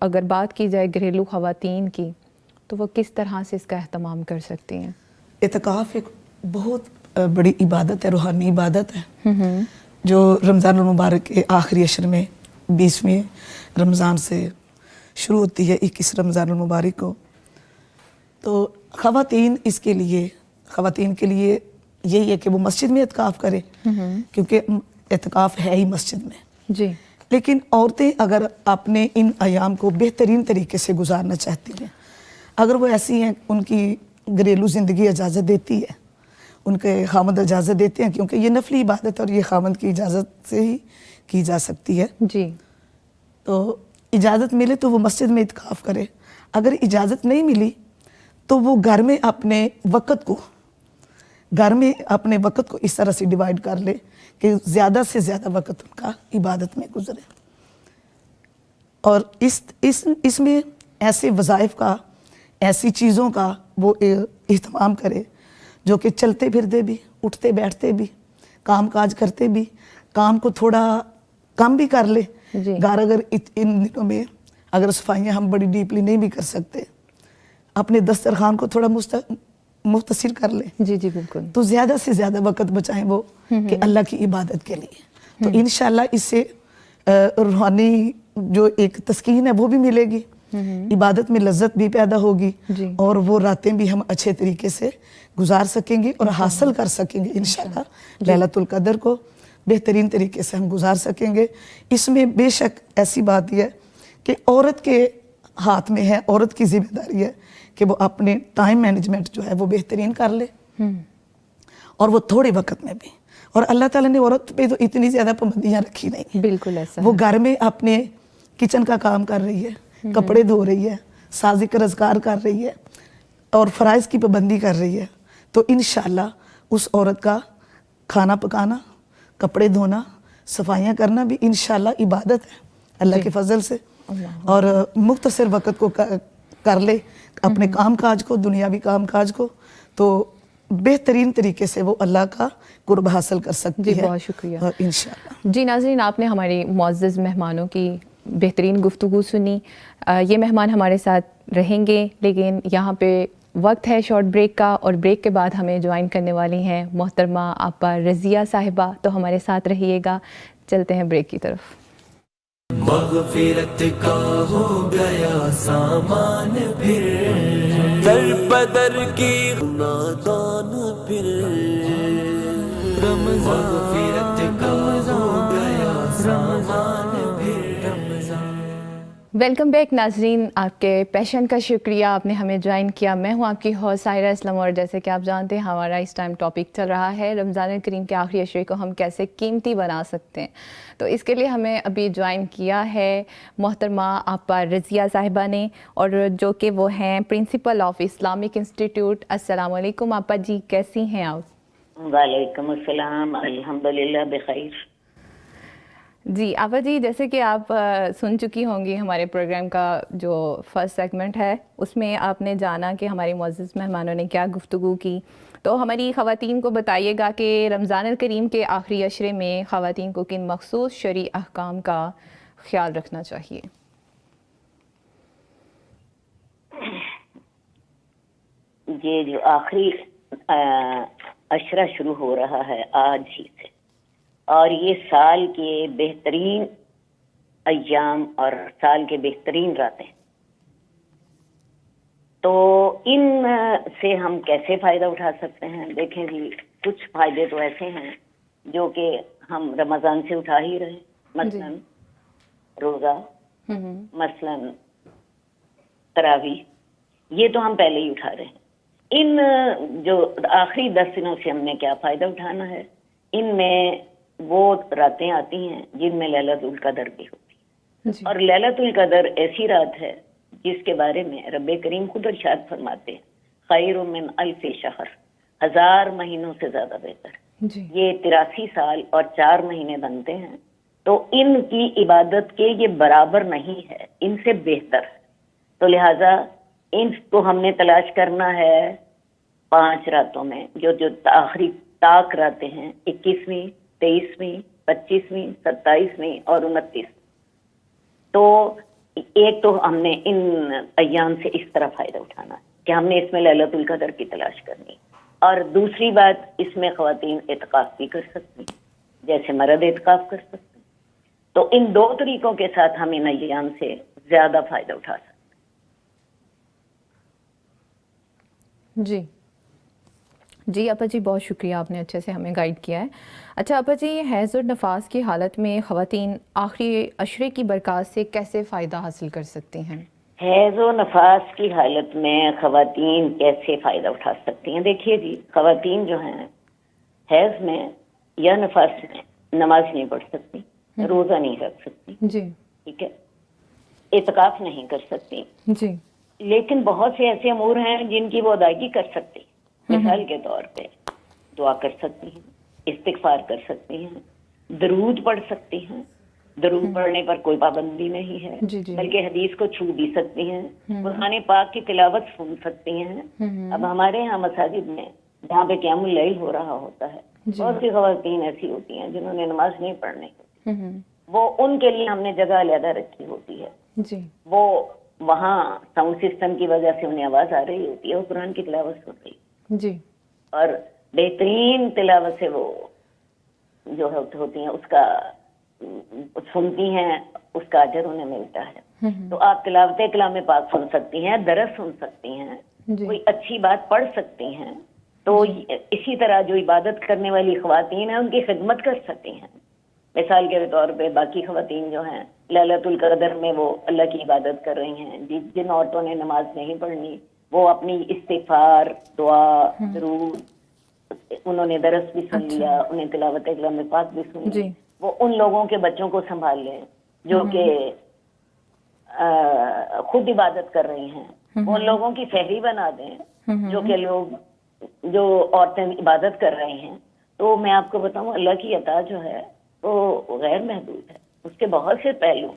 اگر بات کی جائے گھریلو خواتین کی تو وہ کس طرح سے اس کا اہتمام کر سکتی ہیں؟ اعتکاف ایک بہت بڑی عبادت ہے, روحانی عبادت ہے, جو رمضان المبارک کے آخری عشر میں 20ویں رمضان سے شروع ہوتی ہے 21 رمضان المبارک کو. تو خواتین کے لیے یہی ہے کہ وہ مسجد میں اعتکاف کرے, کیونکہ اعتکاف ہے ہی مسجد میں. جی. لیکن عورتیں اگر اپنے ان ایام کو بہترین طریقے سے گزارنا چاہتی ہیں, اگر وہ ایسی ہیں, ان کی گھریلو زندگی اجازت دیتی ہے, ان کے خامد اجازت دیتے ہیں, کیونکہ یہ نفلی عبادت اور یہ خامد کی اجازت سے ہی کی جا سکتی ہے. جی. تو اجازت ملے تو وہ مسجد میں اعتکاف کرے. اگر اجازت نہیں ملی تو وہ گھر میں اپنے وقت کو اس طرح سے ڈیوائیڈ کر لے کہ زیادہ سے زیادہ وقت ان کا عبادت میں گزرے. اور اس میں ایسے وظائف کا, ایسی چیزوں کا وہ اہتمام کرے جو کہ چلتے پھرتے بھی, اٹھتے بیٹھتے بھی, کام کاج کرتے بھی, کام کو تھوڑا کم بھی کر لے. گھر اگر ان دنوں میں اگر صفائیاں ہم بڑی ڈیپلی نہیں بھی کر سکتے, اپنے دسترخوان کو تھوڑا مختصر کر لیں. جی بالکل. تو زیادہ سے زیادہ وقت بچائیں وہ کہ اللہ کی عبادت کے لیے. تو انشاءاللہ اس سے روحانی جو ایک تسکین ہے وہ بھی ملے گی, عبادت میں لذت بھی پیدا ہوگی, اور وہ راتیں بھی ہم اچھے طریقے سے گزار سکیں گے اور حاصل کر سکیں گے انشاءاللہ. لیلۃ القدر کو بہترین طریقے سے ہم گزار سکیں گے. اس میں بے شک ایسی بات یہ ہے کہ عورت کے ہاتھ میں ہے, عورت کی ذمہ داری ہے کہ وہ اپنے ٹائم مینجمنٹ جو ہے وہ بہترین کر لے, اور وہ تھوڑے وقت میں بھی. اور اللہ تعالیٰ نے عورت پہ تو اتنی زیادہ پابندیاں رکھی نہیں. بالکل ایسا وہ گھر میں اپنے کچن کا کام کر رہی ہے, کپڑے دھو رہی ہے, ذکر اذکار کر رہی ہے, اور فرائض کی پابندی کر رہی ہے. تو انشاءاللہ اس عورت کا کھانا پکانا, کپڑے دھونا, صفائیاں کرنا بھی انشاءاللہ عبادت ہے اللہ کے فضل سے. اور مختصر وقت کو کر لے اپنے کام کاج کو, دنیاوی کام کاج کو, تو بہترین طریقے سے وہ اللہ کا قرب حاصل کر سکتی ہے. جی بہت شکریہ. اور انشاءاللہ. جی ناظرین, آپ نے ہماری معزز مہمانوں کی بہترین گفتگو سنی. یہ مہمان ہمارے ساتھ رہیں گے, لیکن یہاں پہ وقت ہے شارٹ بریک کا, اور بریک کے بعد ہمیں جوائن کرنے والی ہیں محترمہ آپا رضیہ صاحبہ. تو ہمارے ساتھ رہیے گا. چلتے ہیں بریک کی طرف. مغفرت کا ہو گیا سامان پھر, در بدر کی نادان پھر, مغفرت کا ہو گیا سامان پھر. ویلکم بیک ناظرین, آپ کے پیشن کا شکریہ, آپ نے ہمیں جوائن کیا. میں ہوں آپ کی ہوسٹ سائرہ اسلم, اور جیسے کہ آپ جانتے ہیں ہمارا اس ٹائم ٹاپک چل رہا ہے رمضان کریم کے آخری عشرے کو ہم کیسے قیمتی بنا سکتے ہیں. تو اس کے لیے ہمیں ابھی جوائن کیا ہے محترمہ آپا رضیہ صاحبہ نے, اور جو کہ وہ ہیں پرنسپل آف اسلامک انسٹیٹیوٹ. السلام علیکم آپا جی, کیسی ہیں آپ؟ وعلیکم السلام, الحمدللہ بخیر. جی آپا جی، جیسے کہ آپ سن چکی ہوں گی ہمارے پروگرام کا جو فرسٹ سیگمنٹ ہے، اس میں آپ نے جانا کہ ہمارے معزز مہمانوں نے کیا گفتگو کی. تو ہماری خواتین کو بتائیے گا کہ رمضان الکریم کے آخری عشرے میں خواتین کو کن مخصوص شرعی احکام کا خیال رکھنا چاہیے. یہ جو آخری عشرہ شروع ہو رہا ہے آج ہی سے، اور یہ سال کے بہترین ایام اور سال کے بہترین راتیں، تو ان سے ہم کیسے فائدہ اٹھا سکتے ہیں؟ دیکھیں جی، کچھ فائدے تو ایسے ہیں جو کہ ہم رمضان سے اٹھا ہی رہے، مثلا روزہ، مثلا تراویح، یہ تو ہم پہلے ہی اٹھا رہے ہیں. ان جو آخری 10 دنوں سے ہم نے کیا فائدہ اٹھانا ہے؟ ان میں وہ راتیں آتی ہیں جن میں لیلۃ القدر بھی ہوتی ہے، اور لیلۃ القدر ایسی رات ہے جس کے بارے میں رب کریم خود ارشاد فرماتے ہیں خیر من الف شہر، 1000 مہینوں سے زیادہ بہتر. یہ 83 سال اور 4 مہینے بنتے ہیں، تو ان کی عبادت کے یہ برابر نہیں ہے، ان سے بہتر ہے. تو لہٰذا ان کو ہم نے تلاش کرنا ہے 5 راتوں میں، جو آخری طاق راتیں ہیں، 21ویں، 23ویں، 25ویں، 27ویں اور 29. تو ایک تو ہم نے ان ایام سے اس طرح فائدہ اٹھانا ہے کہ ہم نے اس میں لیلۃ القدر کی تلاش کرنی، اور دوسری بات اس میں خواتین اعتکاف بھی کر سکتی ہیں جیسے مرد اعتکاف کر سکتے ہیں. تو ان 2 طریقوں کے ساتھ ہم ان ایام سے زیادہ فائدہ اٹھا سکتے ہیں. جی آپا جی، بہت شکریہ، آپ نے اچھے سے ہمیں گائیڈ کیا ہے. اچھا آپا جی، حیض اور نفاس کی حالت میں خواتین آخری عشرے کی برکات سے کیسے فائدہ حاصل کر سکتی ہیں؟ حیض و نفاس کی حالت میں خواتین کیسے فائدہ اٹھا سکتی ہیں؟ دیکھیے جی، خواتین جو ہیں حیض میں یا نفاس میں نماز نہیں پڑھ سکتی، روزہ نہیں رکھ سکتی، جی ٹھیک ہے، اعتکاف نہیں کر سکتی، جی، لیکن بہت سے ایسے امور ہیں جن کی وہ ادائیگی کر سکتی. مثال کے طور پہ دعا کر سکتی ہیں، استغفار کر سکتی ہیں، درود پڑھ سکتی ہیں. درود پڑھنے پر کوئی پابندی نہیں ہے، بلکہ حدیث کو چھو بھی سکتی ہیں. قرآن پاک کی تلاوت سن سکتی ہیں. اب ہمارے یہاں مساجد میں جہاں پہ قیام اللیل ہو رہا ہوتا ہے، بہت سی خواتین ایسی ہوتی ہیں جنہوں نے نماز نہیں پڑھنی ہوتی، وہ ان کے لیے ہم نے جگہ علیحدہ رکھی ہوتی ہے. وہ وہاں ساؤنڈ سسٹم کی وجہ سے انہیں آواز آ رہی ہوتی ہے، وہ قرآن کی تلاوت سن رہی جی، اور بہترین تلاوت سے وہ جو ہوتی ہیں اس کا سنتی ہیں، اس کا اجر انہیں ملتا ہے. تو آپ تلاوت کلام پاک سن سکتی ہیں، درس سن سکتی ہیں، کوئی اچھی بات پڑھ سکتی ہیں. تو اسی طرح جو عبادت کرنے والی خواتین ہیں ان کی خدمت کر سکتی ہیں. مثال کے طور پہ باقی خواتین جو ہیں لیلۃ القدر میں وہ اللہ کی عبادت کر رہی ہیں. جن عورتوں نے نماز نہیں پڑھنی وہ اپنی استغفار، دعا، درود، انہوں نے درس بھی سن لیا، انہیں تلاوت کلام پاک بھی سن لی. وہ ان لوگوں کے بچوں کو سنبھال لیں جو کہ خود عبادت کر رہی ہیں، وہ ان لوگوں کی فہری بنا دیں جو کہ جو عورتیں عبادت کر رہی ہیں. تو میں آپ کو بتاؤں اللہ کی عطا جو ہے وہ غیر محدود ہے، اس کے بہت سے پہلو،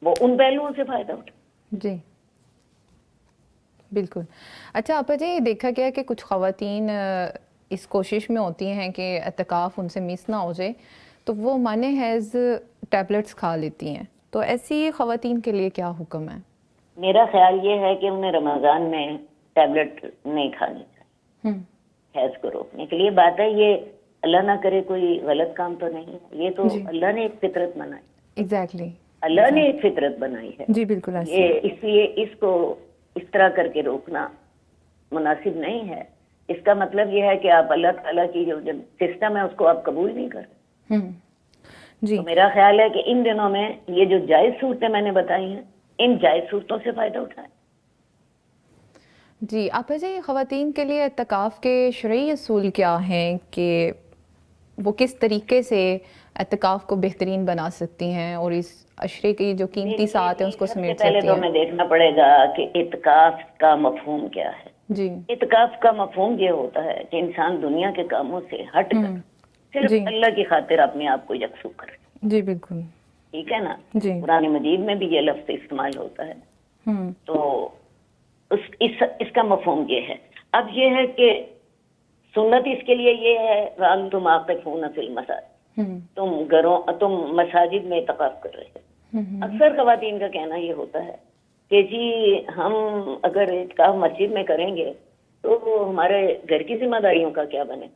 وہ ان پہلوؤں سے فائدہ اٹھا. جی بالکل. اچھا آپا جی، دیکھا گیا کہ کچھ خواتین اس کوشش میں ہوتی ہیں کہ اعتکاف ان سے مس نہ ہو جائے، تو وہ مانے حیض ٹیبلٹس کھا لیتی ہیں. تو ایسی خواتین کے لیے کیا حکم ہے؟ میرا خیال یہ ہے کہ انہیں رمضان میں ٹیبلٹ نہیں کھانی چاہیے حیض کو روکنے کے لیے. بات ہے یہ اللہ نہ کرے کوئی غلط کام تو نہیں ہے، یہ تو اللہ نے ایک فطرت بنائی. ایگزیکٹلی، اللہ نے ایک فطرت بنائی ہے. جی بالکل. یہ اس لیے اس کو اس طرح کر کے روکنا مناسب نہیں ہے. اس کا مطلب یہ ہے کہ آپ اللہ تعالیٰ کی جو سسٹم ہے اس کو آپ قبول نہیں کر رہے. تو میرا خیال ہے کہ ان دنوں میں یہ جو جائز صورتیں میں نے بتائی ہیں، ان جائز صورتوں سے فائدہ اٹھائیں. جی آپا جی، خواتین کے لیے اعتکاف کے شرعی اصول کیا ہیں کہ وہ کس طریقے سے اعتکاف کو بہترین بنا سکتی ہیں اور اس عشرے کی جو قیمتی ساعت ہیں اس کو سمیٹ سکتی ہیں؟ پہلے تو ہمیں دیکھنا پڑے گا کہ اعتکاف کا مفہوم کیا ہے. جی، اعتکاف کا مفہوم یہ ہوتا ہے کہ انسان دنیا کے کاموں سے ہٹ کر صرف اللہ کی خاطر اپنے آپ کو یکسو کرے. جی بالکل. ٹھیک ہے نا, جی. قرآن مجید میں بھی یہ لفظ استعمال ہوتا ہے. تو اس کا مفہوم یہ ہے. اب یہ ہے کہ سنت اس کے لیے یہ ہے وَأَنْتُمْ عَاقِفُونَ فِي الْمَسَاجِدِ, تم مساجد میں اعتکاف کر رہے ہیں. اکثر خواتین کا کہنا یہ ہوتا ہے کہ جی ہم اگر اعتکاف مسجد میں کریں گے تو ہمارے گھر کی ذمہ داریوں کا کیا بنے.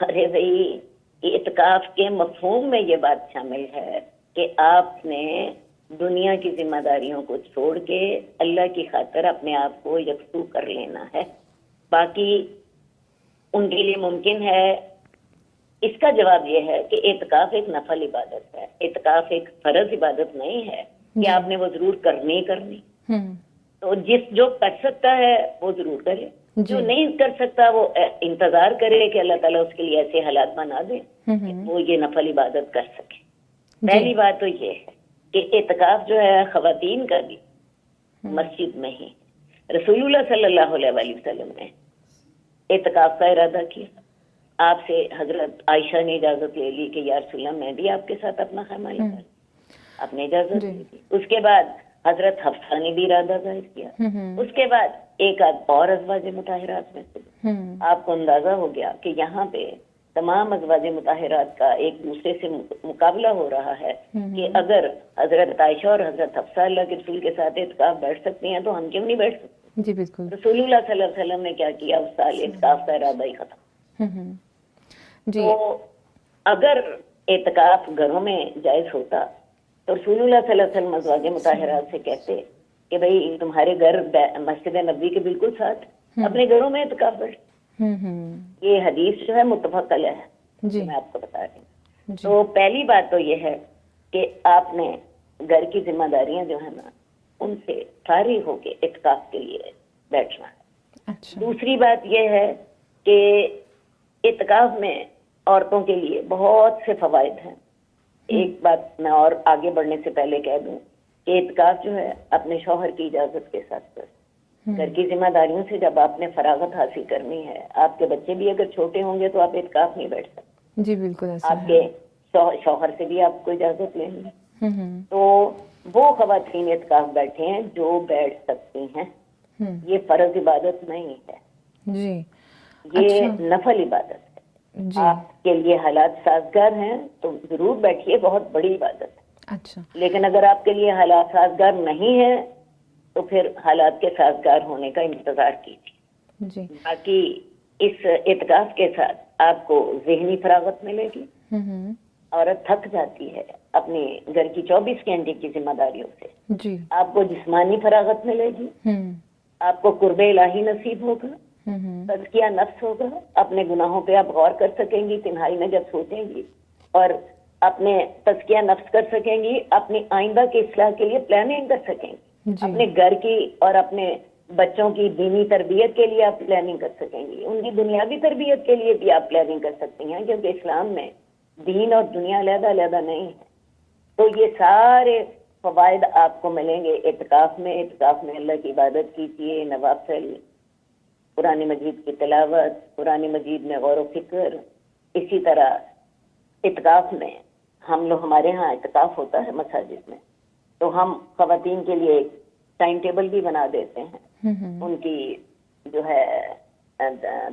ارے بھائی اعتکاف کے مفہوم میں یہ بات شامل ہے کہ آپ نے دنیا کی ذمہ داریوں کو چھوڑ کے اللہ کی خاطر اپنے آپ کو یکسو کر لینا ہے. باقی ان کے لیے ممکن ہے. اس کا جواب یہ ہے کہ اعتکاف ایک نفل عبادت ہے, اعتکاف ایک فرض عبادت نہیں ہے کہ آپ نے وہ ضرور کرنی. تو جو کر سکتا ہے وہ ضرور کرے, جو نہیں کر سکتا وہ انتظار کرے کہ اللہ تعالیٰ اس کے لیے ایسے حالات بنا دے کہ وہ یہ نفل عبادت کر سکے. پہلی بات تو یہ ہے کہ اعتکاف جو ہے خواتین کا بھی مسجد میں ہی. رسول اللہ صلی اللہ علیہ وآلہ وسلم نے اعتکاف کا ارادہ کیا. آپ سے حضرت عائشہ نے اجازت لے لی کہ یا رسول اللہ میں بھی آپ کے ساتھ اپنا خیمہ لگاؤں. آپ نے اجازت لی تھی. اس کے بعد حضرت حفصہ نے بھی ارادہ ظاہر کیا. اس کے بعد ایک آدھ اور ازواج مطہرات میں سے آپ کو اندازہ ہو گیا کہ یہاں پہ تمام ازواج مطہرات کا ایک دوسرے سے مقابلہ ہو رہا ہے کہ اگر حضرت عائشہ اور حضرت حفصہ اللہ کے رسول کے ساتھ اعتکاف بیٹھ سکتی ہیں تو ہم کیوں نہیں بیٹھ سکتے. جی بالکل. رسول اللہ صلی اللہ علیہ وسلم نے کیا کیا, اس سال اعتکاف کا ارادہ ہی ختم. تو اگر اعتکاف گھروں میں جائز ہوتا تو رسول اللہ صلی اللہ علیہ وسلم ازواج مطہرات سے کہتے کہ بھئی تمہارے گھر مسجد نبوی کے بالکل ساتھ اپنے گھروں میں اعتکاف بیٹھ. یہ حدیث جو ہے متفق علیہ ہے, میں آپ کو بتا رہی ہوں. تو پہلی بات تو یہ ہے کہ آپ نے گھر کی ذمہ داریاں جو ہے نا ان سے فارغ ہو کے اعتکاف کے لیے بیٹھنا ہے. دوسری بات یہ ہے کہ اعتکاف میں عورتوں کے لیے بہت سے فوائد ہیں. ایک بات میں اور آگے بڑھنے سے پہلے کہہ دوں کہ اعتکاف جو ہے اپنے شوہر کی اجازت کے ساتھ کریں. گھر کی ذمہ داریوں سے جب آپ نے فراغت حاصل کرنی ہے, آپ کے بچے بھی اگر چھوٹے ہوں گے تو آپ اعتکاف نہیں بیٹھ سکتے. جی بالکل. آپ کے شوہر سے بھی آپ کو اجازت لینی ہے. تو وہ خواتین اعتکاف بیٹھے ہیں جو بیٹھ سکتی ہیں. یہ فرض عبادت نہیں ہے, جی یہ نفل عبادت ہے. آپ کے لیے حالات سازگار ہیں تو ضرور بیٹھیے, بہت بڑی عبادت ہے. اچھا. لیکن اگر آپ کے لیے حالات سازگار نہیں ہیں تو پھر حالات کے سازگار ہونے کا انتظار کیجیے. جی. باقی اس اعتکاف کے ساتھ آپ کو ذہنی فراغت ملے گی. عورت تھک جاتی ہے اپنی گھر کی 24 گھنٹے کی ذمہ داریوں سے. جی. آپ کو جسمانی فراغت ملے گی, آپ کو قرب الہی نصیب ہوگا, تزکیہ نفس ہوگا. اپنے گناہوں پہ آپ غور کر سکیں گی تنہائی میں جب سوچیں گی, اور اپنے تزکیہ نفس کر سکیں گی, اپنی آئندہ کی اصلاح کے لیے پلاننگ کر سکیں گی. اپنے گھر کی اور اپنے بچوں کی دینی تربیت کے لیے آپ پلاننگ کر سکیں گی. ان کی دنیاوی تربیت کے لیے بھی آپ پلاننگ کر سکتی ہیں, کیونکہ اسلام میں دین اور دنیا علیحدہ علیحدہ نہیں ہے. تو یہ سارے فوائد آپ کو ملیں گے اعتکاف میں. اعتکاف میں اللہ کی عبادت کیجیے, نوافل, قرآن مجید کی تلاوت, قرآن مجید میں غور و فکر. اسی طرح اعتکاف میں ہمارے ہاں اعتکاف ہوتا ہے مساجد میں, تو ہم خواتین کے لیے ایک ٹائم ٹیبل بھی بنا دیتے ہیں. ان کی جو ہے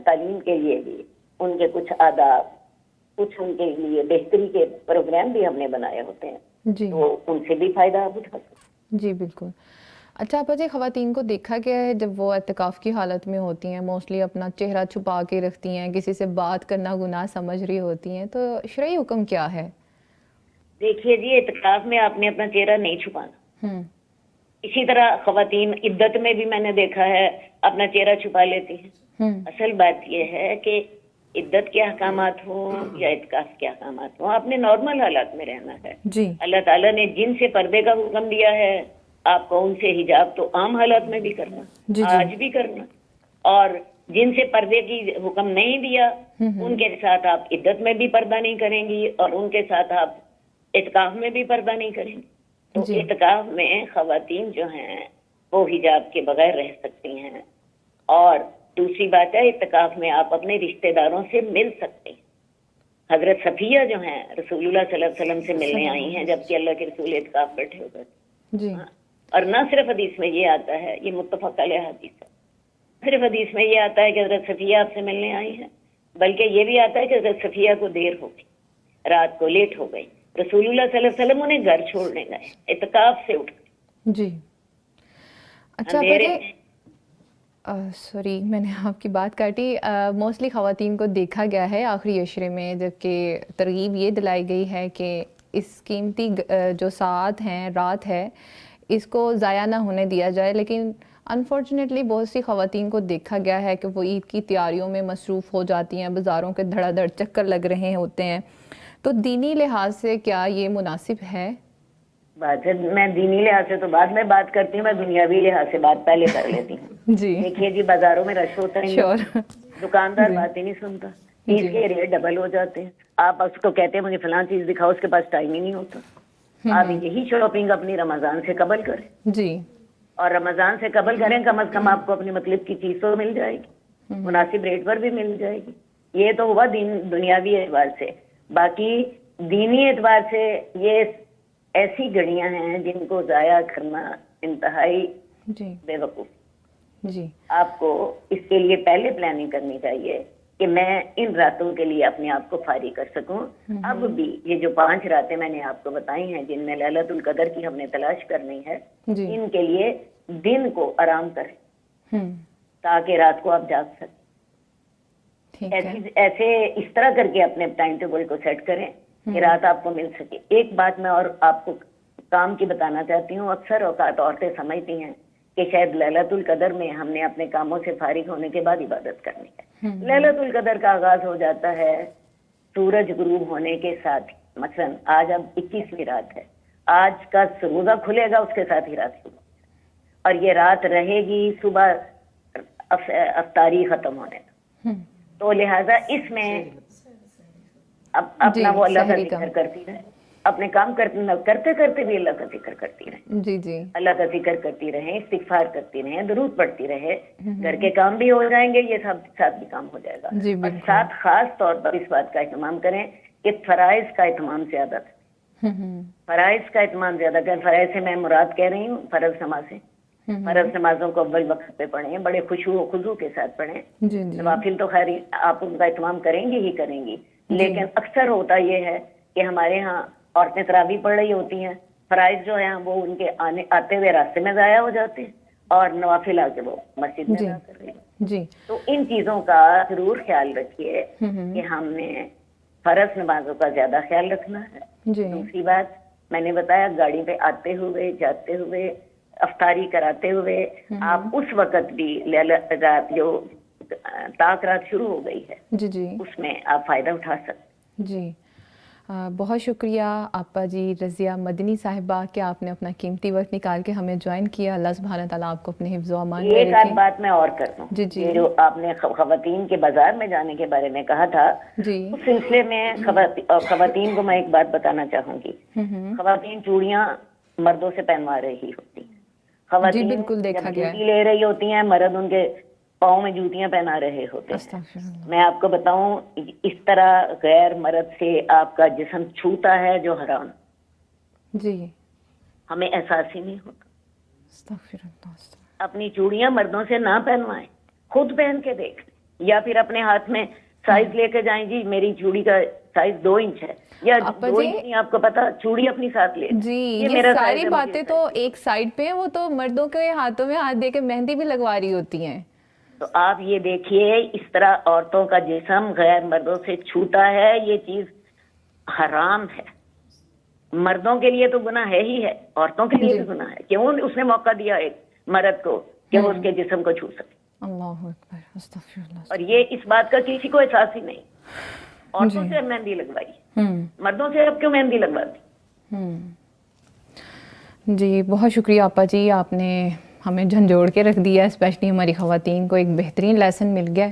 تعلیم کے لیے بھی ان کے کچھ آداب, کچھ ان کے لیے بہتری کے پروگرام بھی ہم نے بنائے ہوتے ہیں. تو ان سے بھی فائدہ آپ اٹھا سکتے. جی بالکل. اچھا آپ جی, خواتین کو دیکھا گیا ہے جب وہ اعتکاف کی حالت میں ہوتی ہیں موسٹلی اپنا چہرہ چھپا کے رکھتی ہیں, کسی سے بات کرنا گناہ سمجھ رہی ہوتی ہیں, تو شرعی حکم کیا ہے؟ دیکھیے جی, اعتکاف میں آپ نے اپنا چہرہ نہیں چھپانا. اسی طرح خواتین عدت میں بھی میں نے دیکھا ہے اپنا چہرہ چھپا لیتی ہیں. اصل بات یہ ہے کہ عدت کے احکامات ہوں یا اعتکاف کے احکامات ہوں, آپ نے نارمل حالات میں رہنا ہے. اللہ تعالیٰ نے جن سے پردے کا حکم دیا ہے آپ کو ان سے حجاب تو عام حالات میں بھی کرنا, آج بھی کرنا. اور جن سے پردے کی حکم نہیں دیا ان کے ساتھ آپ عدت میں بھی پردہ نہیں کریں گی, اور ان کے ساتھ آپ اعتکاف میں بھی پردہ نہیں کریں گے. تو اعتکاف میں خواتین جو ہیں وہ حجاب کے بغیر رہ سکتی ہیں. اور دوسری بات ہے, اعتکاف میں آپ اپنے رشتہ داروں سے مل سکتے ہیں. حضرت صفیہ جو ہیں رسول اللہ صلی اللہ علیہ وسلم سے ملنے آئی ہیں جبکہ اللہ کے رسول اعتکاف بیٹھے ہوئے تھے. جی. اور نہ صرف حدیث میں یہ آتا ہے، یہ متفق علیہ حدیث ہے، صرف حدیث میں یہ آتا ہے کہ حضرت صفیہ آپ سے ملنے آئی ہیں، بلکہ یہ بھی آتا ہے کہ حضرت صفیہ کو دیر ہو گئی، رات کو لیٹ ہو گئی، رسول اللہ صلی اللہ علیہ وسلم انہیں گھر چھوڑنے گئے اعتکاف سے اٹھ گئے. جی. اچھا سوری میں نے آپ کی بات کاٹی. موسٹلی خواتین کو دیکھا گیا ہے آخری عشرے میں جبکہ ترغیب یہ دلائی گئی ہے کہ اس قیمتی جو ساعت ہیں، رات ہے، اس کو ضائع نہ ہونے دیا جائے، لیکن انفارچونیٹلی بہت سی خواتین کو دیکھا گیا ہے کہ وہ عید کی تیاریوں میں مصروف ہو جاتی ہیں، بازاروں کے دھڑا دھڑ چکر لگ رہے ہوتے ہیں. تو دینی لحاظ سے کیا یہ مناسب ہے؟ بات ہے، میں دینی لحاظ سے تو بعد میں بات کرتی ہوں، میں دنیاوی لحاظ سے بات پہلے کر لیتی ہوں. جی. دیکھیے جی، بازاروں میں رش ہوتا ہے، دکاندار بات ہی نہیں سنتا، چیز کے ریٹ ڈبل ہو جاتے ہیں. آپ اس کو کہتے ہیں مجھے فلاں چیز دکھاؤ، اس کے پاس ٹائم ہی نہیں ہوتا. آپ یہی شاپنگ اپنی رمضان سے قبل کریں. جی. اور رمضان سے قبل کریں، کم از کم آپ کو اپنی مطلب کی چیز تو مل جائے گی، مناسب ریٹ پر بھی مل جائے گی. یہ تو ہوا دنیاوی اعتبار سے. باقی دینی اعتبار سے یہ ایسی گھڑیاں ہیں جن کو ضائع کرنا انتہائی بے وقوف. جی. آپ کو اس کے لیے پہلے پلاننگ کرنی چاہیے کہ میں ان راتوں کے لیے اپنے آپ کو فارغ کر سکوں. اب بھی یہ جو 5 راتیں میں نے آپ کو بتائی ہیں جن میں لیلۃ القدر کی ہم نے تلاش کرنی ہے، ان کے لیے دن کو آرام کریں تاکہ رات کو آپ جاگ سکیں. ایسے اس طرح کر کے اپنے ٹائم ٹیبل کو سیٹ کریں کہ رات آپ کو مل سکے. ایک بات میں اور آپ کو کام کی بتانا چاہتی ہوں. اکثر اوقات عورتیں سمجھتی ہیں کہ شاید لیلۃ القدر میں ہم نے اپنے کاموں سے فارغ ہونے کے بعد عبادت کرنی ہے. لیلۃ القدر کا آغاز ہو جاتا ہے سورج غروب ہونے کے ساتھ. مثلا آج اب 21ویں رات ہے، آج کا روزہ کھلے گا اس کے ساتھ ہی رات شروع اور یہ رات رہے گی صبح افطاری ختم ہونے تک. تو لہذا اس میں اپنا وہ اللہ کا ذکر کرتی رہے، اپنے کام کرتے کرتے بھی اللہ کا ذکر کرتی رہے. جی جی. اللہ کا ذکر کرتی رہیں، استغفار کرتی رہیں، درود پڑھتی رہے. گھر کے کام بھی ہو جائیں گے، یہ سب ساتھ بھی کام ہو جائے گا. اور ساتھ خاص طور پر اس بات کا اہتمام کریں کہ فرائض کا اہتمام زیادہ کریں. فرائض کا اہتمام زیادہ کریں. فرائض سے میں مراد کہہ رہی ہوں فرض نمازیں. فرض نمازوں کو اول وقت پہ پڑھیں، بڑے خشوع و خضوع کے ساتھ پڑھیں. نوافل تو خیر آپ ان کا اہتمام کریں گی ہی کریں گی، لیکن اکثر ہوتا یہ ہے کہ ہمارے ہاں عورتیں تراویح پڑھ رہی ہوتی ہیں، فرائض جو ہیں وہ ان کے آتے ہوئے راستے میں ضائع ہو جاتے ہیں اور نوافل آ کے وہ مسجد میں ادا کر رہی ہیں. جی. تو ان چیزوں کا ضرور خیال رکھیے کہ ہم نے فرض نمازوں کا زیادہ خیال رکھنا ہے. دوسری بات میں نے بتایا، گاڑی پہ آتے ہوئے جاتے ہوئے افطاری کراتے ہوئے آپ اس وقت بھی رات جو تاک رات شروع ہو گئی ہے جی جی اس میں آپ فائدہ اٹھا سکتے. جی. بہت شکریہ آپا جی رضیہ مدنی صاحبہ کہ آپ نے اپنا قیمتی وقت نکال کے ہمیں جوائن کیا. اللہ سبحانہ تعالیٰ آپ کو اپنے حفظ و امان میں رکھے. ایک بات میں اور کرتا ہوں. جی. جو آپ نے خواتین کے بازار میں جانے کے بارے میں کہا تھا، اس سلسلے میں خواتین کو میں ایک بات بتانا چاہوں گی. خواتین چوڑیاں مردوں سے پہنوا رہی ہوتی ہیں. خواتین بالکل دیکھا گیا جوتی لے رہی ہوتی ہیں، مرد ان کے پاؤں میں جوتیاں پہنا رہے ہوتے ہیں. میں آپ کو بتاؤں اس طرح غیر مرد سے آپ کا جسم چھوتا ہے جو حرام. جی. ہمیں احساس ہی نہیں ہوتا. اپنی چوڑیاں مردوں سے نہ پہنوائیں، خود پہن کے دیکھ، یا پھر اپنے ہاتھ میں سائز لے کے جائیں جی میری چوڑی کا سائز 2 انچ ہے یا 2 انچ نہیں، آپ کو پتا چوڑی اپنی ساتھ لے. جی یہ ساری باتیں تو ایک سائڈ پہ ہیں، وہ تو مردوں کے ہاتھوں میں ہاتھ دے کے مہندی بھی لگوا رہی ہوتی ہیں. تو آپ یہ دیکھیے اس طرح عورتوں کا جسم غیر مردوں سے چھوتا ہے، یہ چیز حرام ہے. مردوں کے لیے تو گناہ ہے ہی ہے، عورتوں کے لیے بھی گناہ ہے. کیوں اس نے موقع دیا ایک مرد کو کہ وہ اس کے جسم کو چھو سکے. اللہ اکبر، استغفر اللہ. اور یہ اس بات کا کسی کو احساس ہی نہیں. عورتوں سے مہندی لگوائی، مردوں سے اب کیوں مہندی لگواتی. جی بہت شکریہ آپا جی، آپ نے ہمیں جھنجھوڑ کے رکھ دیا، اسپیشلی ہماری خواتین کو ایک بہترین لیسن مل گیا ہے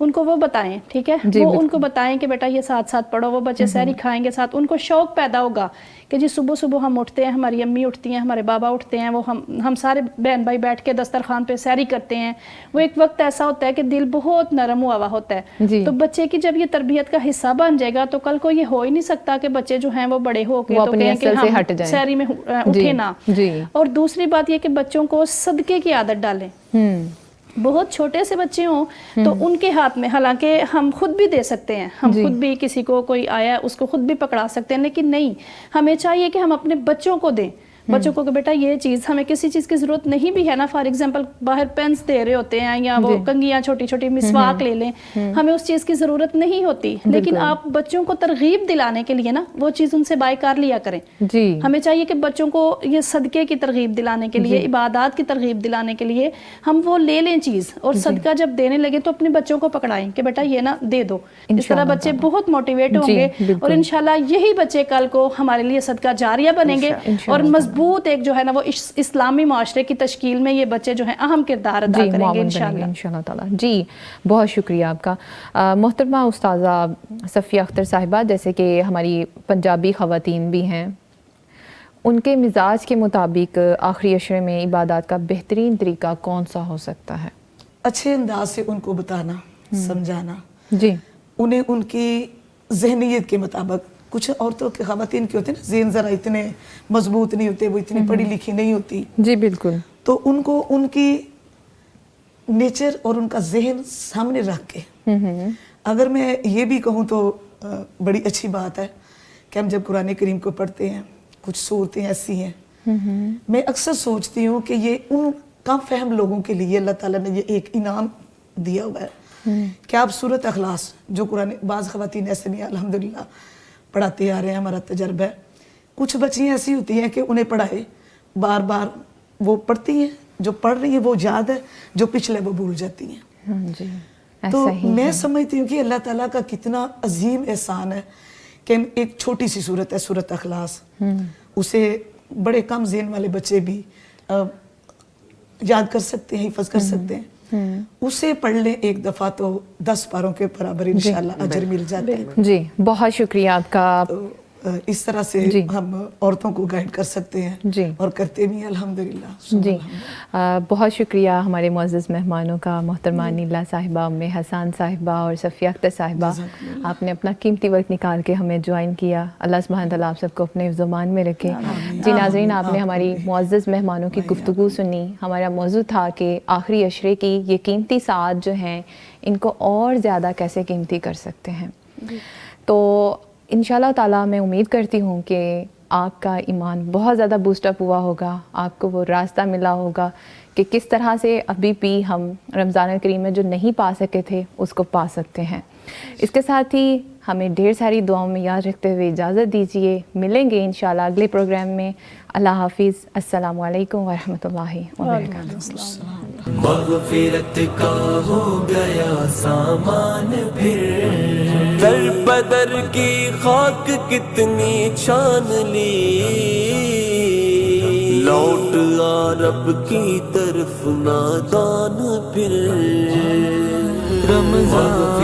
ان کو وہ بتائیں, ٹھیک ہے, وہ ان کو بتائیں کہ بیٹا یہ ساتھ ساتھ پڑھو, وہ بچے سحری کھائیں گے ساتھ, ان کو شوق پیدا ہوگا کہ جی صبح صبح ہم اٹھتے ہیں, ہماری امی اٹھتی ہیں, ہمارے بابا اٹھتے ہیں, وہ ہم سارے بہن بھائی بیٹھ کے دسترخوان پہ سحری کرتے ہیں. وہ ایک وقت ایسا ہوتا ہے کہ دل بہت نرم ہوا ہوا ہوتا ہے. تو بچے کی جب یہ تربیت کا حصہ بن جائے گا تو کل کو یہ ہو ہی نہیں سکتا کہ بچے جو ہیں وہ بڑے ہو کے تو کہیں کہ ہم سحری میں اٹھے نا. اور دوسری بات یہ کہ بچوں کو صدقے کی عادت ڈالیں. بہت چھوٹے سے بچے ہوں تو ان کے ہاتھ میں, حالانکہ ہم خود بھی دے سکتے ہیں, ہم خود بھی کسی کو کوئی آیا اس کو خود بھی پکڑا سکتے ہیں, لیکن نہیں, ہمیں چاہیے کہ ہم اپنے بچوں کو دیں, بچوں کو کہ بیٹا یہ چیز, ہمیں کسی چیز کی ضرورت نہیں بھی ہے نا, فار ایگزامپل باہر پینس دے رہے ہوتے ہیں یا وہ کنگیاں چھوٹی چھوٹی مسواک لے لیں, ہمیں اس چیز کی ضرورت نہیں ہوتی, لیکن آپ بچوں کو ترغیب دلانے کے لیے نا وہ چیز ان سے بائی کار لیا کریں. ہمیں چاہیے کہ بچوں کو یہ صدقے کی ترغیب دلانے کے لیے, عبادات کی ترغیب دلانے کے لیے ہم وہ لے لیں چیز, اور صدقہ جب دینے لگے تو اپنے بچوں کو پکڑائیں کہ بیٹا یہ نا دے دو. اس طرح بچے بہت موٹیویٹ ہوں گے اور انشاءاللہ یہی بچے کل کو ہمارے لیے صدقہ جاریہ بنیں گے, اور مضبوط ایک جو ہے نا وہ اسلامی معاشرے کی تشکیل میں یہ بچے جو ہیں اہم کردار ادا کریں گے انشاءاللہ تعالی. جی بہت شکریہ آپ کا. محترمہ استاذہ صفیہ اختر صاحبہ, جیسے کہ ہماری پنجابی خواتین بھی ہیں, ان کے مزاج کے مطابق آخری عشرے میں عبادات کا بہترین طریقہ کون سا ہو سکتا ہے؟ اچھے انداز سے ان کو بتانا, سمجھانا, انہیں ان کی ذہنیت کے مطابق. کچھ عورتوں کے خواتین کے ہوتے ہیں نا ذہن ذرا اتنے مضبوط نہیں ہوتے, وہ اتنی پڑھی لکھی نہیں ہوتی. جی بالکل. تو ان کو ان کی نیچر اور ان کا ذہن سامنے رکھ کے, اگر میں یہ بھی کہوں تو بڑی اچھی بات ہے کہ ہم جب قرآن کریم کو پڑھتے ہیں, کچھ صورتیں ایسی ہیں, میں اکثر سوچتی ہوں کہ یہ ان کم فہم لوگوں کے لیے اللہ تعالیٰ نے یہ ایک انعام دیا ہوا ہے کہ آپ سورۃ اخلاص, جو قرآن, بعض خواتین ایسے نہیں الحمدللہ پڑھاتے آ رہے ہیں, ہمارا تجربہ ہے. کچھ بچیاں ایسی ہوتی ہیں کہ انہیں پڑھائے بار بار وہ پڑھتی ہیں, جو پڑھ رہی ہیں وہ یاد ہے, جو پچھلے وہ بھول جاتی ہیں. تو میں سمجھتی ہوں کہ اللہ تعالیٰ کا کتنا عظیم احسان ہے کہ ایک چھوٹی سی صورت ہے سورۃ اخلاص, اسے بڑے کم ذہن والے بچے بھی یاد کر سکتے ہیں, حفظ کر سکتے ہیں. اسے پڑھ لیں ایک دفعہ تو 10 پاروں کے برابر انشاءاللہ اجر مل جاتا ہے. جی بہت شکریہ آپ کا. اس طرح سے ہم عورتوں کو گائیڈ کر سکتے ہیں اور کرتے بھی ہیں الحمدللہ. جی بہت شکریہ ہمارے معزز مہمانوں کا, محترمہ نیلا صاحبہ, ام حسان صاحبہ اور صفیہ اختر صاحبہ. آپ نے اپنا قیمتی وقت نکال کے ہمیں جوائن کیا. اللہ سبحانہ تعالیٰ آپ سب کو اپنے حفظ و امان میں رکھے. جی ناظرین, آپ نے ہماری معزز مہمانوں کی گفتگو سنی. ہمارا موضوع تھا کہ آخری عشرے کی یہ قیمتی ساعات جو ہیں ان کو اور زیادہ کیسے قیمتی کر سکتے ہیں. تو انشاءاللہ تعالیٰ میں امید کرتی ہوں کہ آپ کا ایمان بہت زیادہ بوسٹ اپ ہوا ہوگا, آپ کو وہ راستہ ملا ہوگا کہ کس طرح سے ابھی بھی ہم رمضان الکریم میں جو نہیں پا سکے تھے اس کو پا سکتے ہیں. اس کے ساتھ ہی ہمیں ڈھیر ساری دعاؤں میں یاد رکھتے ہوئے اجازت دیجیے. ملیں گے انشاءاللہ اگلے پروگرام میں. اللہ حافظ. السلام علیکم ورحمۃ اللہ وبرکاتہ. مغفرت کا ہو گیا سامان پھر, در بدر کی خاک کتنی چھان لی, لوٹ آ رب کی طرف نادان پھر. رمضان